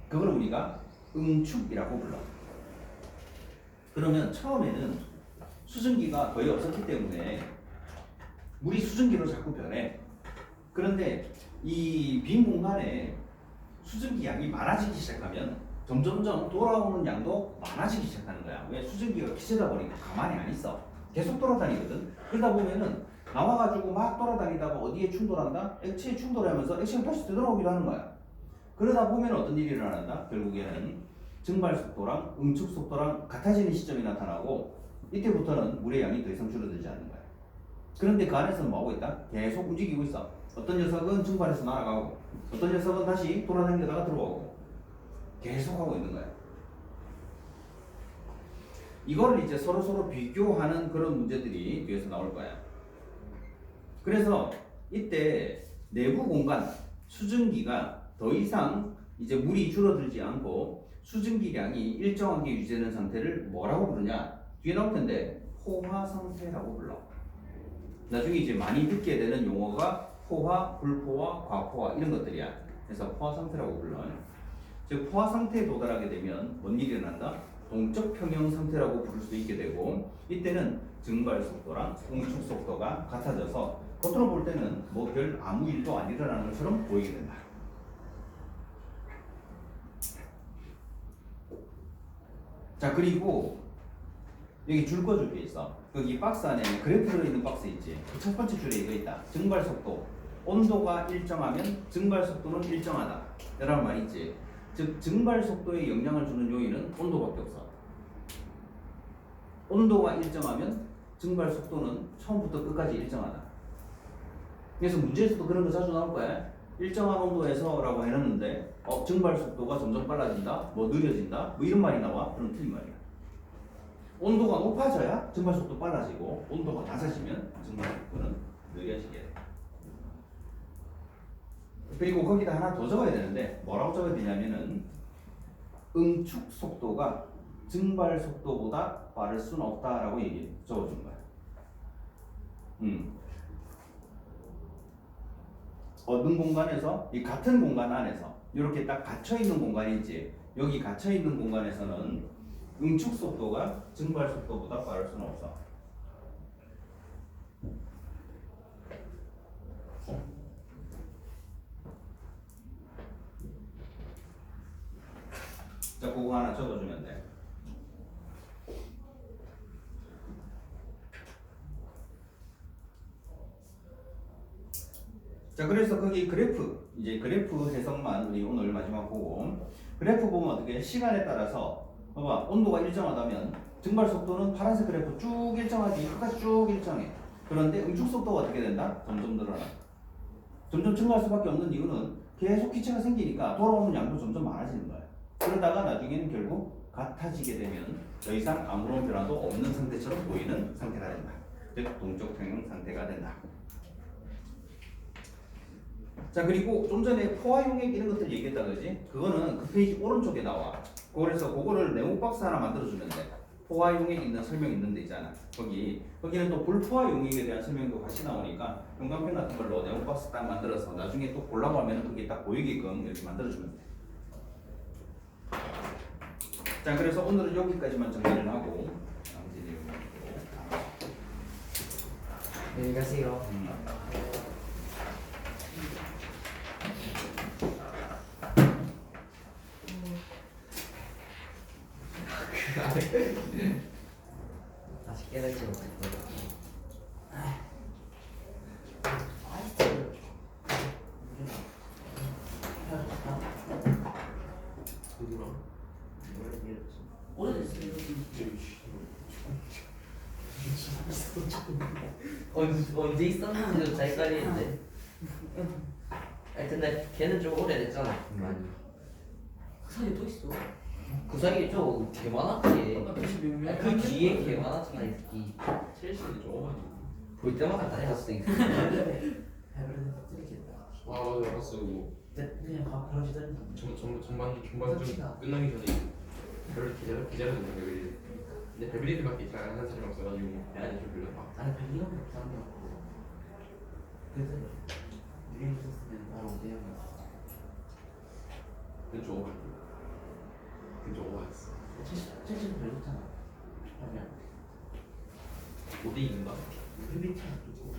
그걸 우리가 응축이라고 불러. 그러면 처음에는 수증기가 거의 없었기 때문에 물이 수증기로 자꾸 변해. 그런데 이 빈 공간에 수증기 양이 많아지기 시작하면 점점점 돌아오는 양도 많아지기 시작하는 거야. 왜? 수증기가 기체다 보니까 가만히 안 있어. 계속 돌아다니거든. 그러다 보면은 나와가지고 막 돌아다니다가 어디에 충돌한다? 액체에 충돌하면서 액체가 다시 되돌아오기도 하는 거야. 그러다 보면 어떤 일이 일어난다? 결국에는 증발 속도랑 응축 속도랑 같아지는 시점이 나타나고 이때부터는 물의 양이 더 이상 줄어들지 않는 거야. 그런데 그 안에서는 뭐하고 있다? 계속 움직이고 있어. 어떤 녀석은 증발해서 날아가고 어떤 녀석은 다시 돌아다니다가 들어오고 계속 하고 있는 거야. 이거를 이제 서로 비교하는 그런 문제들이 뒤에서 나올 거야. 그래서 이때 내부 공간 수증기가 더 이상 이제 물이 줄어들지 않고 수증기량이 일정하게 유지되는 상태를 뭐라고 부르냐? 뒤에 나올 텐데 포화 상태라고 불러. 나중에 이제 많이 듣게 되는 용어가 포화, 불포화, 과포화 이런 것들이야. 그래서 포화 상태라고 불러. 즉 포화 상태에 도달하게 되면 뭔 일이 일어난다? 동적 평형 상태라고 부를 수 있게 되고 이때는 증발 속도랑 응축 속도가 같아져서 겉으로 볼 때는 뭐 별 아무 일도 안 일어나는 것처럼 보이게 된다. 자 그리고 여기 줄 꺼줄 게 있어. 여기 박스 안에 그래프 들어있는 박스 있지. 그 첫 번째 줄에 이거 있다. 증발 속도. 온도가 일정하면 증발 속도는 일정하다. 이런 말 있지. 즉 증발 속도에 영향을 주는 요인은 온도밖에 없어. 온도가 일정하면 증발 속도는 처음부터 끝까지 일정하다. 그래서 문제에서도 그런 거 자주 나올 거야. 일정한 온도에서 라고 해놨는데 증발 속도가 점점 빨라진다, 뭐 느려진다, 뭐 이런 말이 나와. 그럼 틀린 말이야. 온도가 높아져야 증발 속도 빨라지고 온도가 낮아지면 증발 속도는 느려지게 돼. 그리고 거기다 하나 더 적어야 되는데 뭐라고 적어야 되냐면은 응축 속도가 증발 속도보다 빠를 수는 없다라고 적어준 거야. 어떤 공간에서 이 같은 공간 안에서 이렇게 딱 갇혀 있는 공간이 있지. 여기 갇혀 있는 공간에서는 응축 속도가 증발 속도보다 빠를 수는 없어. 자, 그거 하나 적어주면 돼. 자, 그래서 거기 그래프, 이제 그래프 해석만 우리 오늘 마지막 보고, 그래프 보면 어떻게 시간에 따라서 봐봐, 온도가 일정하다면 증발 속도는 파란색 그래프 쭉 일정하지, 끝까지 쭉 일정해. 그런데 응축 속도가 어떻게 된다? 점점 늘어나. 점점 증가할 수밖에 없는 이유는 계속 기체가 생기니까 돌아오는 양도 점점 많아지는 거야. 그러다가 나중에는 결국 같아지게 되면 더 이상 아무런 변화도 없는 상태처럼 보이는 상태가 된다. 즉 동적 평형 상태가 된다. 자 그리고 좀 전에 포화 용액 이런 것들 얘기했다 그러지? 그거는 그 페이지 오른쪽에 나와. 그래서 그거를 네모 박스 하나 만들어주면 돼. 포화 용액 있는 설명 있는 데 있잖아. 거기는 또 불포화 용액에 대한 설명도 같이 나오니까 형광펜 같은 걸로 네모 박스 딱 만들어서 나중에 또 보려고 하면 그게 딱 보이게끔 이렇게 만들어주면 돼. 자 그래서 오늘은 여기까지만 정리를 하고 나머지 내용은 안녕히 가세요. 다시 깨달지 못했다. 아이스티를 누구랑? 오래됐어요. 언제 있었는지도 잘 헷갈리는데. 하여튼 나 걔는 좀 오래됐잖아. 많이. 그 사이에 또 있어. 그 사이에 좀개 많았지. 그 뒤에 개 많았잖아 이 새끼. 첼시는 좀 어머니. 볼 때마다 다녔어 이 새끼. 와 맞아 봤어 이거. 그냥 바로 지다니. 전반 좀 끝나기 전에 별로 기다렸는데 왜 근데 베브리드밖에 잘 안 하는 사람이 없어가지고 야니 좀 별로 막 아니 별리가 못하는 게 없고. 그래서 유행 있었으면 바로 오대형. 좀 오버. 좀 오버했어. 첼시 별로잖아. 그러면 5대2인가? PPT는 또 그렇고.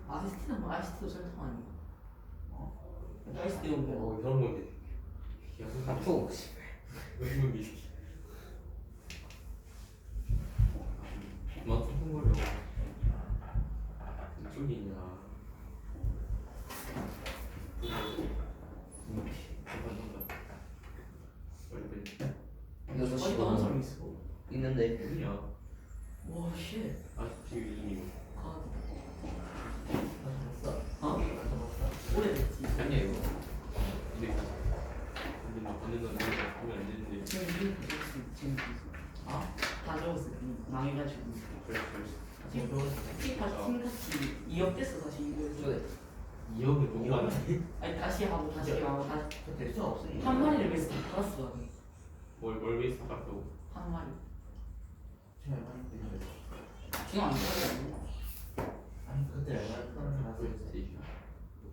아시스트는 뭐 아시스트도 설정 아니야? 아시스트 용병. 그런 건데. 아프고. 외국인 미ski. 그만 좀 흥거려. 이쪽이냐. 빨리. 6시 어디 가는 사람 있어? 있는데. 어디냐? 와 쉣. 아 지금 이미 아, 나 잡았어. 오래됐지. 아니야 이거. 근데 막 받는다는 거 보면 안 되는데. 지금 아? 다 적었어. 망해가지고. 그래. 지금 팀같이 2억 됐어 사실 이거에서. 2억은 너무 많아. 아니 다시 하고 다시 하고 다시 될 수가 없어. 한 마리를 위해서 다 팔았어. 뭘 베이스 깎고. 한 마리. 지금 얼마나 되냐? 지금 안 팔았어. 아니 그때 얼마나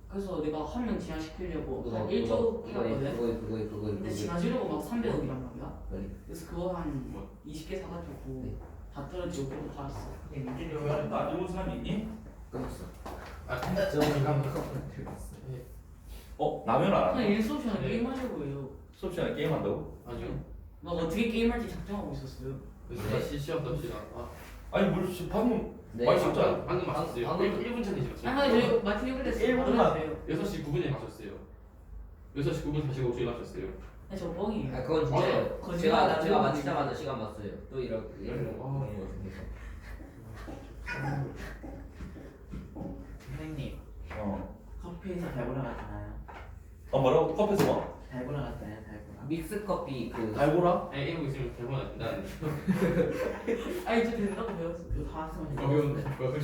그래서 내가 한 명 진화시키려고 그거 한 1조 끼었거든. 그거 근데 진화지려고 막 300억이란 말이야. 그래. 그래서 그거 한 뭐? 20개 사가지고 네. 다 떨어지고 그거 팔았어. 왜 아직도 안 죽은 사람이 있니? 끝났어. 아 저기가 라면 안 아니 하나? 얘 수업 시간에 게임하려고 해요. 수업 시간에 게임한다고? 아니요. 막 어떻게 게임할지 작정하고 있었어요. 그래서 시험 섭시다. 아니 뭘 방금 네. 맛있었잖아. 방금 마셨어요. 방금 1분 전에 지났어요. 아니 저희 마틴 요구됐어요. 1분만. 6시 9분에 마셨어요. 6시 9분 45초에 마셨어요. 아니 저 뻥이에요. 아 그건 진짜예요. 거짓말 제가 안 제가 하고 마치자마자 시간 봤어요. 또 이렇게 아. 선생님 어. 커피에서 달고나 갔잖아요. 뭐라고? 커피에서 뭐? 달고나 갔잖아요. 달고나. 믹스 커피 그 달고라? 아니 이러고 있으면 대본 안 된다는. 아니 저 된다고 배웠어요. 그 화학생활. 그거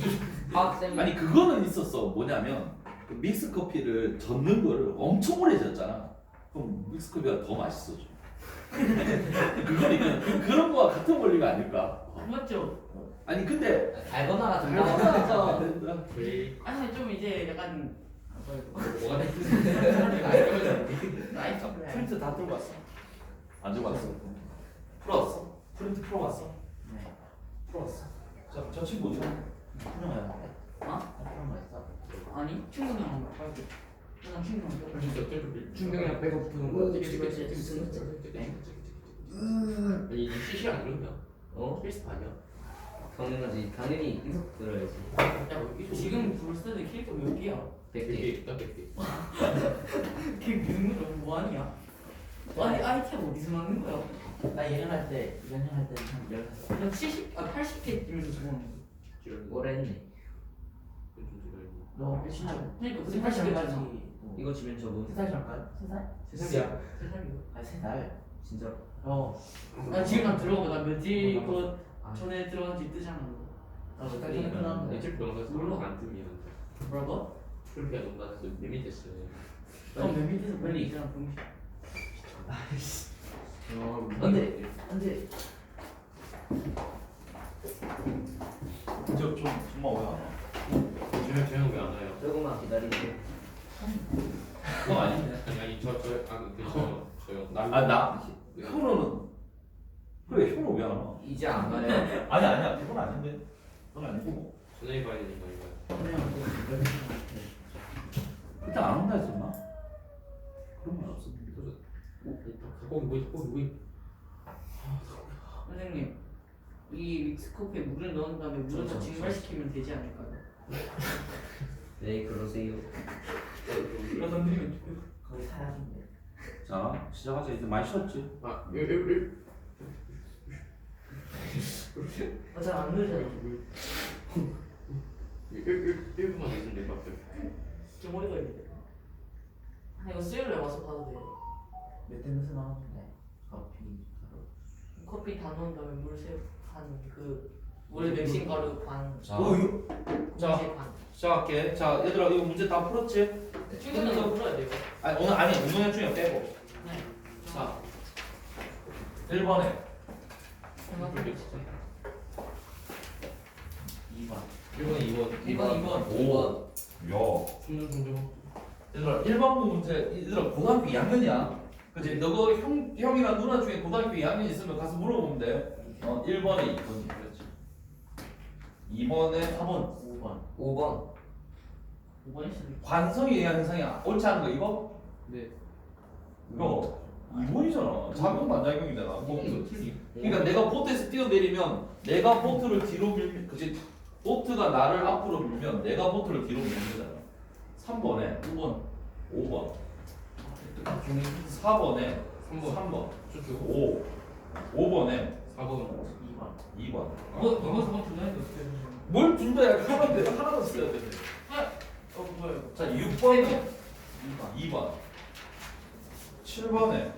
화학쌤 아니 그거는 있었어. 뭐냐면 그 믹스 커피를 젓는 거를 엄청 오래 젓잖아. 그럼 믹스 커피가 더 맛있어져. 그거니까 그런 거와 같은 원리가 아닐까? 맞죠? 아니 근데 달고나가 달고나가 된다고. 된다. 왜 아니 좀 이제 약간 뭐가 됐든 나이 좀 프린트 다 들고 왔어. 안 들고 왔어. 풀어왔어. 프린트 풀어왔어. 네. 풀어왔어. 저 친구 어디 갔어? 풀어요. 어? 풀어 맛있어. 아니 충분히 안 팔고. 그냥 충분히 충격이랑 배고프는 거. 아니 이 CC 안 그러냐? 어? 필수 아니야? 당연하지. 당연히 이속 들어야지. 지금 불스드 캐릭터 몇 개야? 100개. 100개. 걔 능력으로 뭐하냐? 아니 아이템 어디서 막는 거야? 나 예전할 때, 연년할 때한 15. 나 70, 아 80개 뛰면서 죽었는데 오래 했네. 너 진짜 그러니까 세 살까지 이거 지면 저거. 3살 전까지? 3살? 세 살이야. 3살이요? 아니 3살. 진짜. 나 지금 난 들어가 나 며칠 그 전에 들어간지 뜨잖아. 나도 딸 전에 끝났는데. 일찍 병원에서 몰라. 안 뜸이야. 뭐라고? 그렇게 안 온다. 내 밑에 있어. 그럼 몇 밑에서 빨리 이제랑 병신. 근데 좀 정말 오래 하나? 쟤는 왜안 와요? 조금만 기다리세요. 그건 아닌데. 아니 저요. 나 현우는 그래 현우 왜안 와? 이제 안 가요. 아니야 그건 아닌데. 그건 아니고 전에 봐야 되니까 이거. 그때 안 온다 했었나? 그런 건 없어. 거기 선생님 이 믹스커피에 물을 넣은 다음에 물을 더 증발시키면 되지 않을까요? 네 그러세요. 거의 사람인데. 자 시작하자. 이제 많이 쉬었지? 잘안 늘잖아. 1분만 있으면 될 것 같아요. 좀 오래 걸리네. 이거 수요일에 와서 봐도 돼. 몇 대면서 나왔는데. 커피. 커피 다 넣은 다음에 물 맥심 가루 반. 자, 자, 자 반. 시작할게. 자 얘들아 이거 문제 다 풀었지? 친구는 너 풀어야 돼 이거. 아니 오늘 아니 운동회 중에 빼고. 네. 자 1번에 생각해. 2번. 1번, 2번. 2번. 2번. 야 충전. 얘들아 1번 문제 얘들아 고등학교 2학년이야. 그치? 너가 형이랑 누나 중에 고등학교 2학년 있으면 가서 물어보면 돼. 1번에 2번이 그랬지. 2번에 4번. 5번. 5번. 5번 있어. 관성에 의한 현상이 옳지 않은 거 이거? 네. 이거 2번이잖아. 작용 반작용이잖아. 뭐, 틀리. 그러니까 내가 보트에서 뛰어내리면 내가 보트를 뒤로 밀면 그치? 보트가 나를 앞으로 밀면 내가 보트를 뒤로 밀는 거잖아. 3번에 5번. 5번 4번에 3번 쭉 5번에 4번. 2번. 2번 이거 4번 주나는데 어떻게 해? 뭘 준다야 하면 돼. 하나만 써야 돼. 뭐야? 자 6번에 2번. 2번 7번에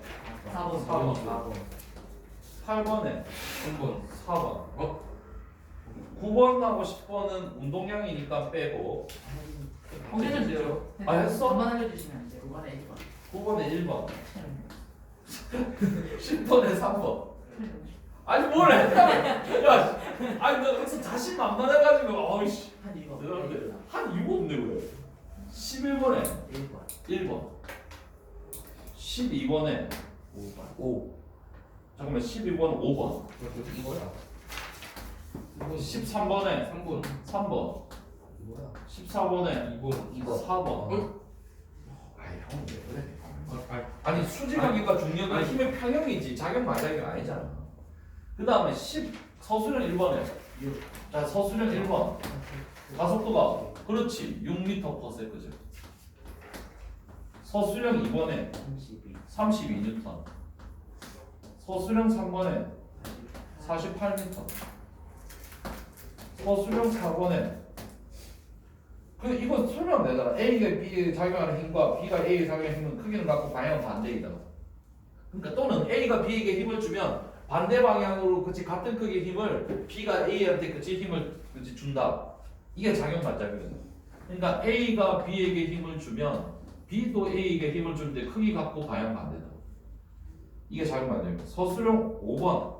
4번. 4번 8번에 3번. 4번 9번하고 10번은 운동량이니까 빼고 거기는 돼요. 아, 했어? 한번 알려주시면 안 돼요. 9번에 1번. 9번에 1번 10번에 3번 아니 뭘 했다면 야 아니 너 여기서 자신만만해가지고 어이씨 한 2번. 대단한데 한 이유가 없네 왜 11번에 1번. 1번 12번에 5번. 5 잠깐만 12번 5번 이거야. 13번에 3번. 3번 뭐야? 14번에 2번. 4번 아이 형왜 그래 아니 아니 수직하기가 중요한 힘의 평형이지 작용 반작용이 아니잖아 그 다음에 서술형 1번에 자 서술형 1번 가속도가 그렇지 6m/s죠 서술형 2번에 32. 32N 서술형 3번에 48m 서술형 4번에 그 이거 설명 되잖아 A가 B에 작용하는 힘과 B가 A에 작용하는 힘은 크기는 같고 방향은 반대이다 그러니까 또는 A가 B에게 힘을 주면 반대 방향으로 그치 같은 크기의 힘을 B가 A한테 그치 힘을 그치 준다 이게 작용 반작용이다 그러니까 A가 B에게 힘을 주면 B도 A에게 힘을 주는데 크기 같고 방향 반대다 이게 작용 반작용이다 서술형 5번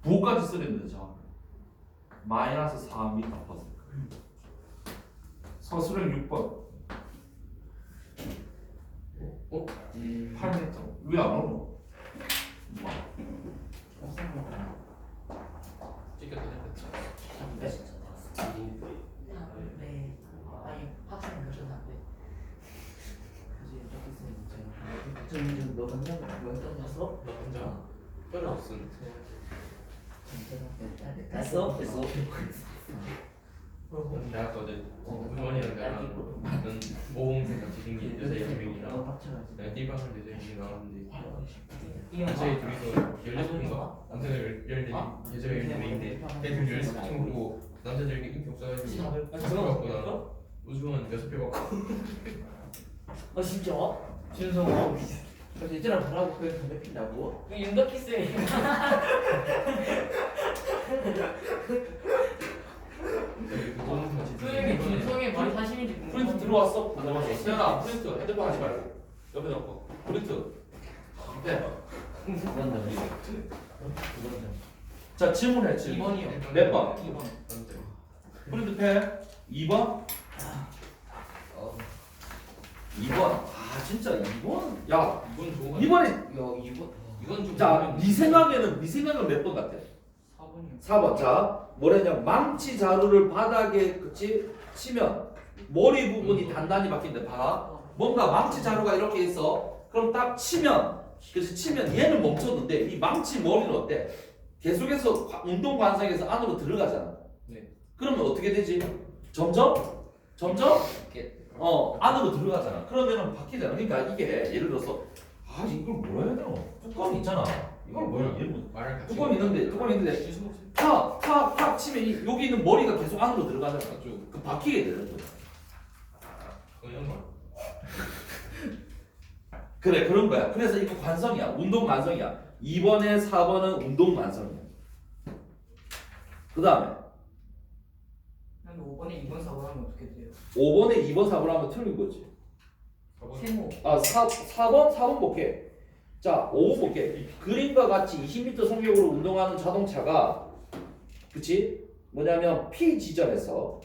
부호까지 쓰는데 자 마이너스 4m/s 서술형 6번 8m 왜 안 오노? 찍혔다. 네. 아니 학생 몇জন 안 돼. 너 혼자 던졌어? 나 혼자 떨어졌음. 됐어? 됐어? 내가 어제 부모님이랑 나랑 모험생 같이 생긴 여자 6명이랑 너 빡쳐가지고. 내가 띠방을 여자 6명이 나왔는데 저희 둘이서 16분인가? 남자가 14명, 여자가 14명인데 걔 둘이 남자들에게 인기 없어가지고 아, 스스로 갖거나 우주원 6개 갖고 아 진짜? 준성아 그래서 얘들아 뭐라고 그래 담배 핀다고? 이거 윤덕키스예요. 소영이 준성의 말이 사실인지 프린트 궁금한데. 들어왔어? 안 들어왔어? 세연아 프린트 핸드폰 하지 말고 옆에 놓고 프린트 네. 자 질문해 질문 2번이요. 몇 번? 2번. 프린트 패 2번? 2번 아 진짜 2번 야 이건 좋은 거 2번에 야 이거 이건 좀 자네 생각에는 몇 번 같아? 4번이요. 4번 자 뭐랬냐 망치 자루를 바닥에 그치 치면 머리 부분이 단단히 박힌데 봐라 뭔가 망치 자루가 이렇게 있어 그럼 딱 치면 그래서 치면 얘는 멈췄는데 이 망치 머리는 어때? 계속해서 운동 관상에서 안으로 들어가잖아 네. 그러면 어떻게 되지? 점점 안으로 들어가잖아 그러면은 박히잖아 그러니까 이게 예를 들어서 아 이걸 뭐라 해야 되나 뚜껑이 있잖아 이걸 뭐야 예를 들어 말을 같이 뚜껑이 있는데 탁 치면 여기 있는 머리가 계속 안으로 들어가잖아 그 박히게 되는 거야 그런 거 그래 그런 거야 그래서 이거 관성이야 운동 관성이야 2번에 4번은 운동 관성이야 그 다음에 근데 5번에 2번 4번 하면 어떻게 돼요? 5번에 2번 4번 하면 틀린 거지 세모. 아 4번 볼게 자 5번 볼게 그림과 같이 20m 속력으로 운동하는 자동차가 그치 뭐냐면 P 지점에서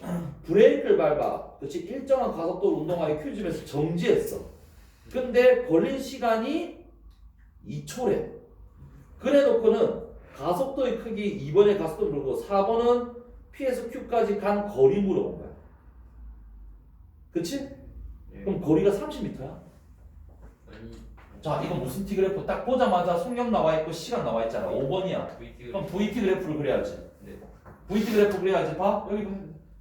브레이크를 밟아 그치 일정한 가속도로 운동하여 Q점에서 정지했어 근데 걸린 시간이 2초래 그래 놓고는 가속도의 크기 2번의 가속도 물고 4번은 P에서 Q까지 간 거리 물어본 거야 그치? 그럼 거리가 30m야 아니 자 이건 무슨 T 그래프 딱 보자마자 속력 나와 있고 시간 나와 있잖아 5번이야 VT 그럼 VT 그래프를 그려야지 네. VT 그래프 그려야지 봐 여기 봐.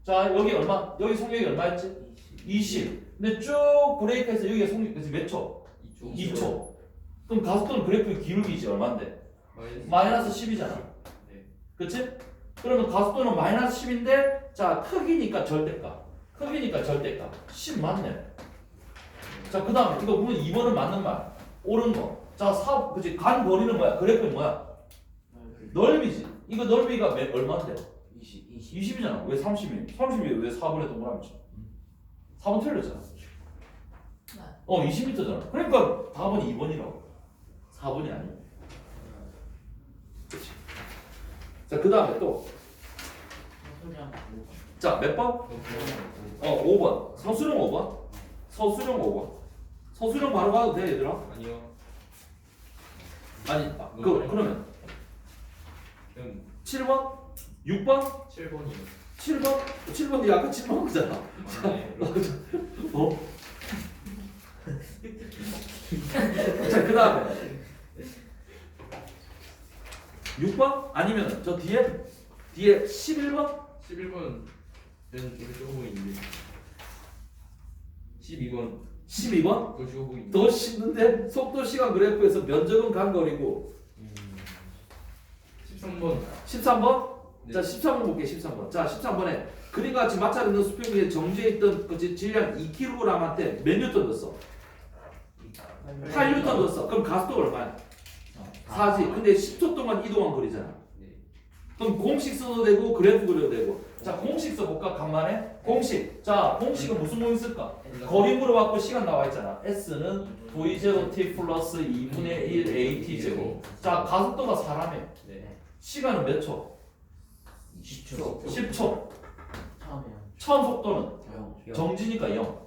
자 여기 얼마 여기 속력이 얼마였지? 20 근데 쭉 브레이크해서 여기가 속력 그래서 몇 초? 2초 그럼 가속도는 그래프의 기울기지 얼마인데? 마이너스 10이잖아 네. 그치? 그러면 가속도는 마이너스 10인데 자 크기니까 절대값 10 맞네 자 그 다음에 이거 보면 2번은 맞는 말 옳은 거자 그치 간 거리는 뭐야? 그래프는 뭐야? 넓이지 이거 넓이가 얼마인데? 20이잖아 왜 30이? 30이 왜 4번에 동그라미 쳐? 4번 틀렸잖아 20m잖아 그러니까 답은 2번이라고 4번이 아니야 그치 자 그 다음에 또 자, 몇 번? 5번. 서술형 5번. 서술형 5번. 서술형 바로 가도 돼, 얘들아? 아니요 아니, 그러면 그럼 7번? 6번? 7번이요 7번? 7번 네 아까 7번 거잖아. 맞네 어? 자, 그 다음에 6번? 아니면 저 뒤에 11번? 11번은 우리 조금 보이는데 12번 12번? 더 쉬워 보이는데 더 쉽는데 속도 시간 그래프에서 면적은 간거리고 13번 13번? 네. 자 13번 볼게 13번 자 13번에 그림과 같이 마찰 있는 수평 위에 정지해 있던 그 질량 2kg한테 몇 뉴턴 줬어? 8뉴턴 줬어 그럼 가속도 얼마야? 4지 근데 10초 동안 이동한 거리잖아 네. 그럼 공식 써도 되고 그래프 그려도 되고 자 공식 써볼까 간만에? 공식 자 공식은 무슨 공식 쓸까? 거리 물어봤고 시간 나와 있잖아 S는 V0t 플러스 2분의 1 AT 제곱 자 가속도가 사람에 네. 시간은 몇 초? 20초 10초 처음이야 처음 속도는 영. 정지니까 0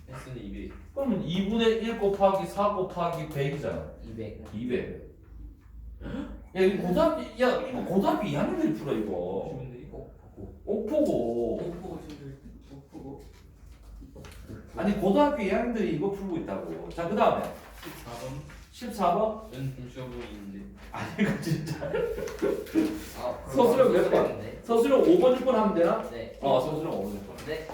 S는 200 그러면 2분의 1 곱하기 4 곱하기 100이잖아 200 200 야 이거 고등학교 야 이거 고등학교 2학년들이 풀어 이거 쉬운데 이거 옥포고 못 보고 아니 고등학교 2학년들이 이거 풀고 있다고 자 그 다음에 14번 14번 좀 쉬워 보이는데 아니 이거 진짜 아, 서술형 몇 번? 서술형인데? 서술형 5번 6번 하면 되나? 네. 서술형 5번 6번 네.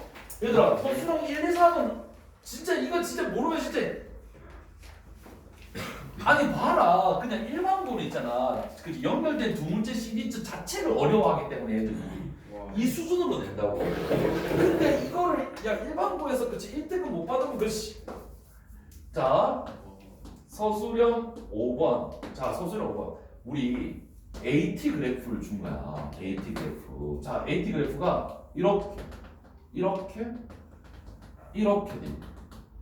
얘들아 서술형 1, 2, 3은 진짜 이거 진짜 모르면 진짜 아니 봐라 그냥 일반고는 있잖아 그 연결된 두 문제 시리즈 자체를 어려워하기 때문에 애들이 와 이 수준으로 낸다고. 근데 이거를 야 일반고에서 그치 1등급 못 받으면 그씨. 자 서술형 5번. 자 서술형 5번. 우리 AT 그래프를 준 거야. AT 그래프. 자 AT 그래프가 이렇게 돼.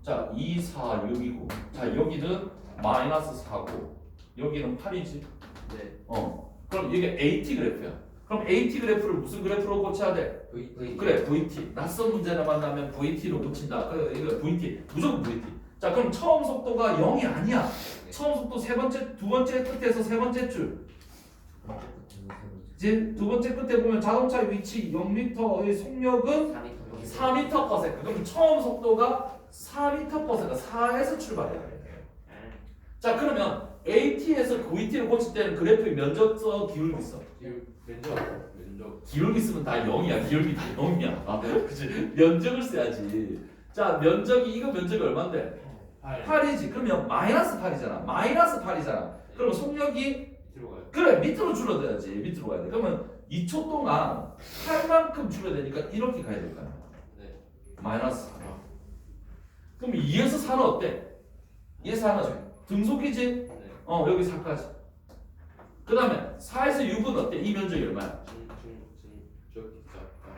자 2, 4, 6이고. 자 여기는 마이너스 4고 여기는 8이지. 네. 그럼 이게 AT 그래프야. 그럼 AT 그래프를 무슨 그래프로 고쳐야 돼? 그래 VT. 낯선 문제를 만나면 VT로 고친다. 이거 VT 무조건 VT. 자 그럼 처음 속도가 0이 아니야. 처음 속도 두 번째 끝에서 세 번째 줄. 이제 두 번째 끝에 보면 자동차 위치 0m의 속력은 4m/s. 그럼 처음 속도가 4m/s. 4에서 출발해야 돼. 자 그러면 AT에서 VT를 고칠 때는 그래프의 면적서 기울기 있어. 면적. 기울기 쓰면 다 0이야. 기울기 다 0이야. 아, 그치? 면적을 써야지. 자 면적이 이거 면적이 얼마인데? 8이지. 그러면 마이너스 8이잖아. 마이너스 8이잖아. 그러면 속력이 밑으로 가요. 그래 밑으로 줄어들어야지. 밑으로 가야 돼. 그러면 2초 동안 8만큼 줄여야 되니까 이렇게 가야 될 거야. 네. 마이너스 4. 그럼 2에서 4는 어때? 2에서 4는 등속이지? 네. 여기 4까지. 그 다음에 4에서 6은 어때? 이 면적이 얼마야?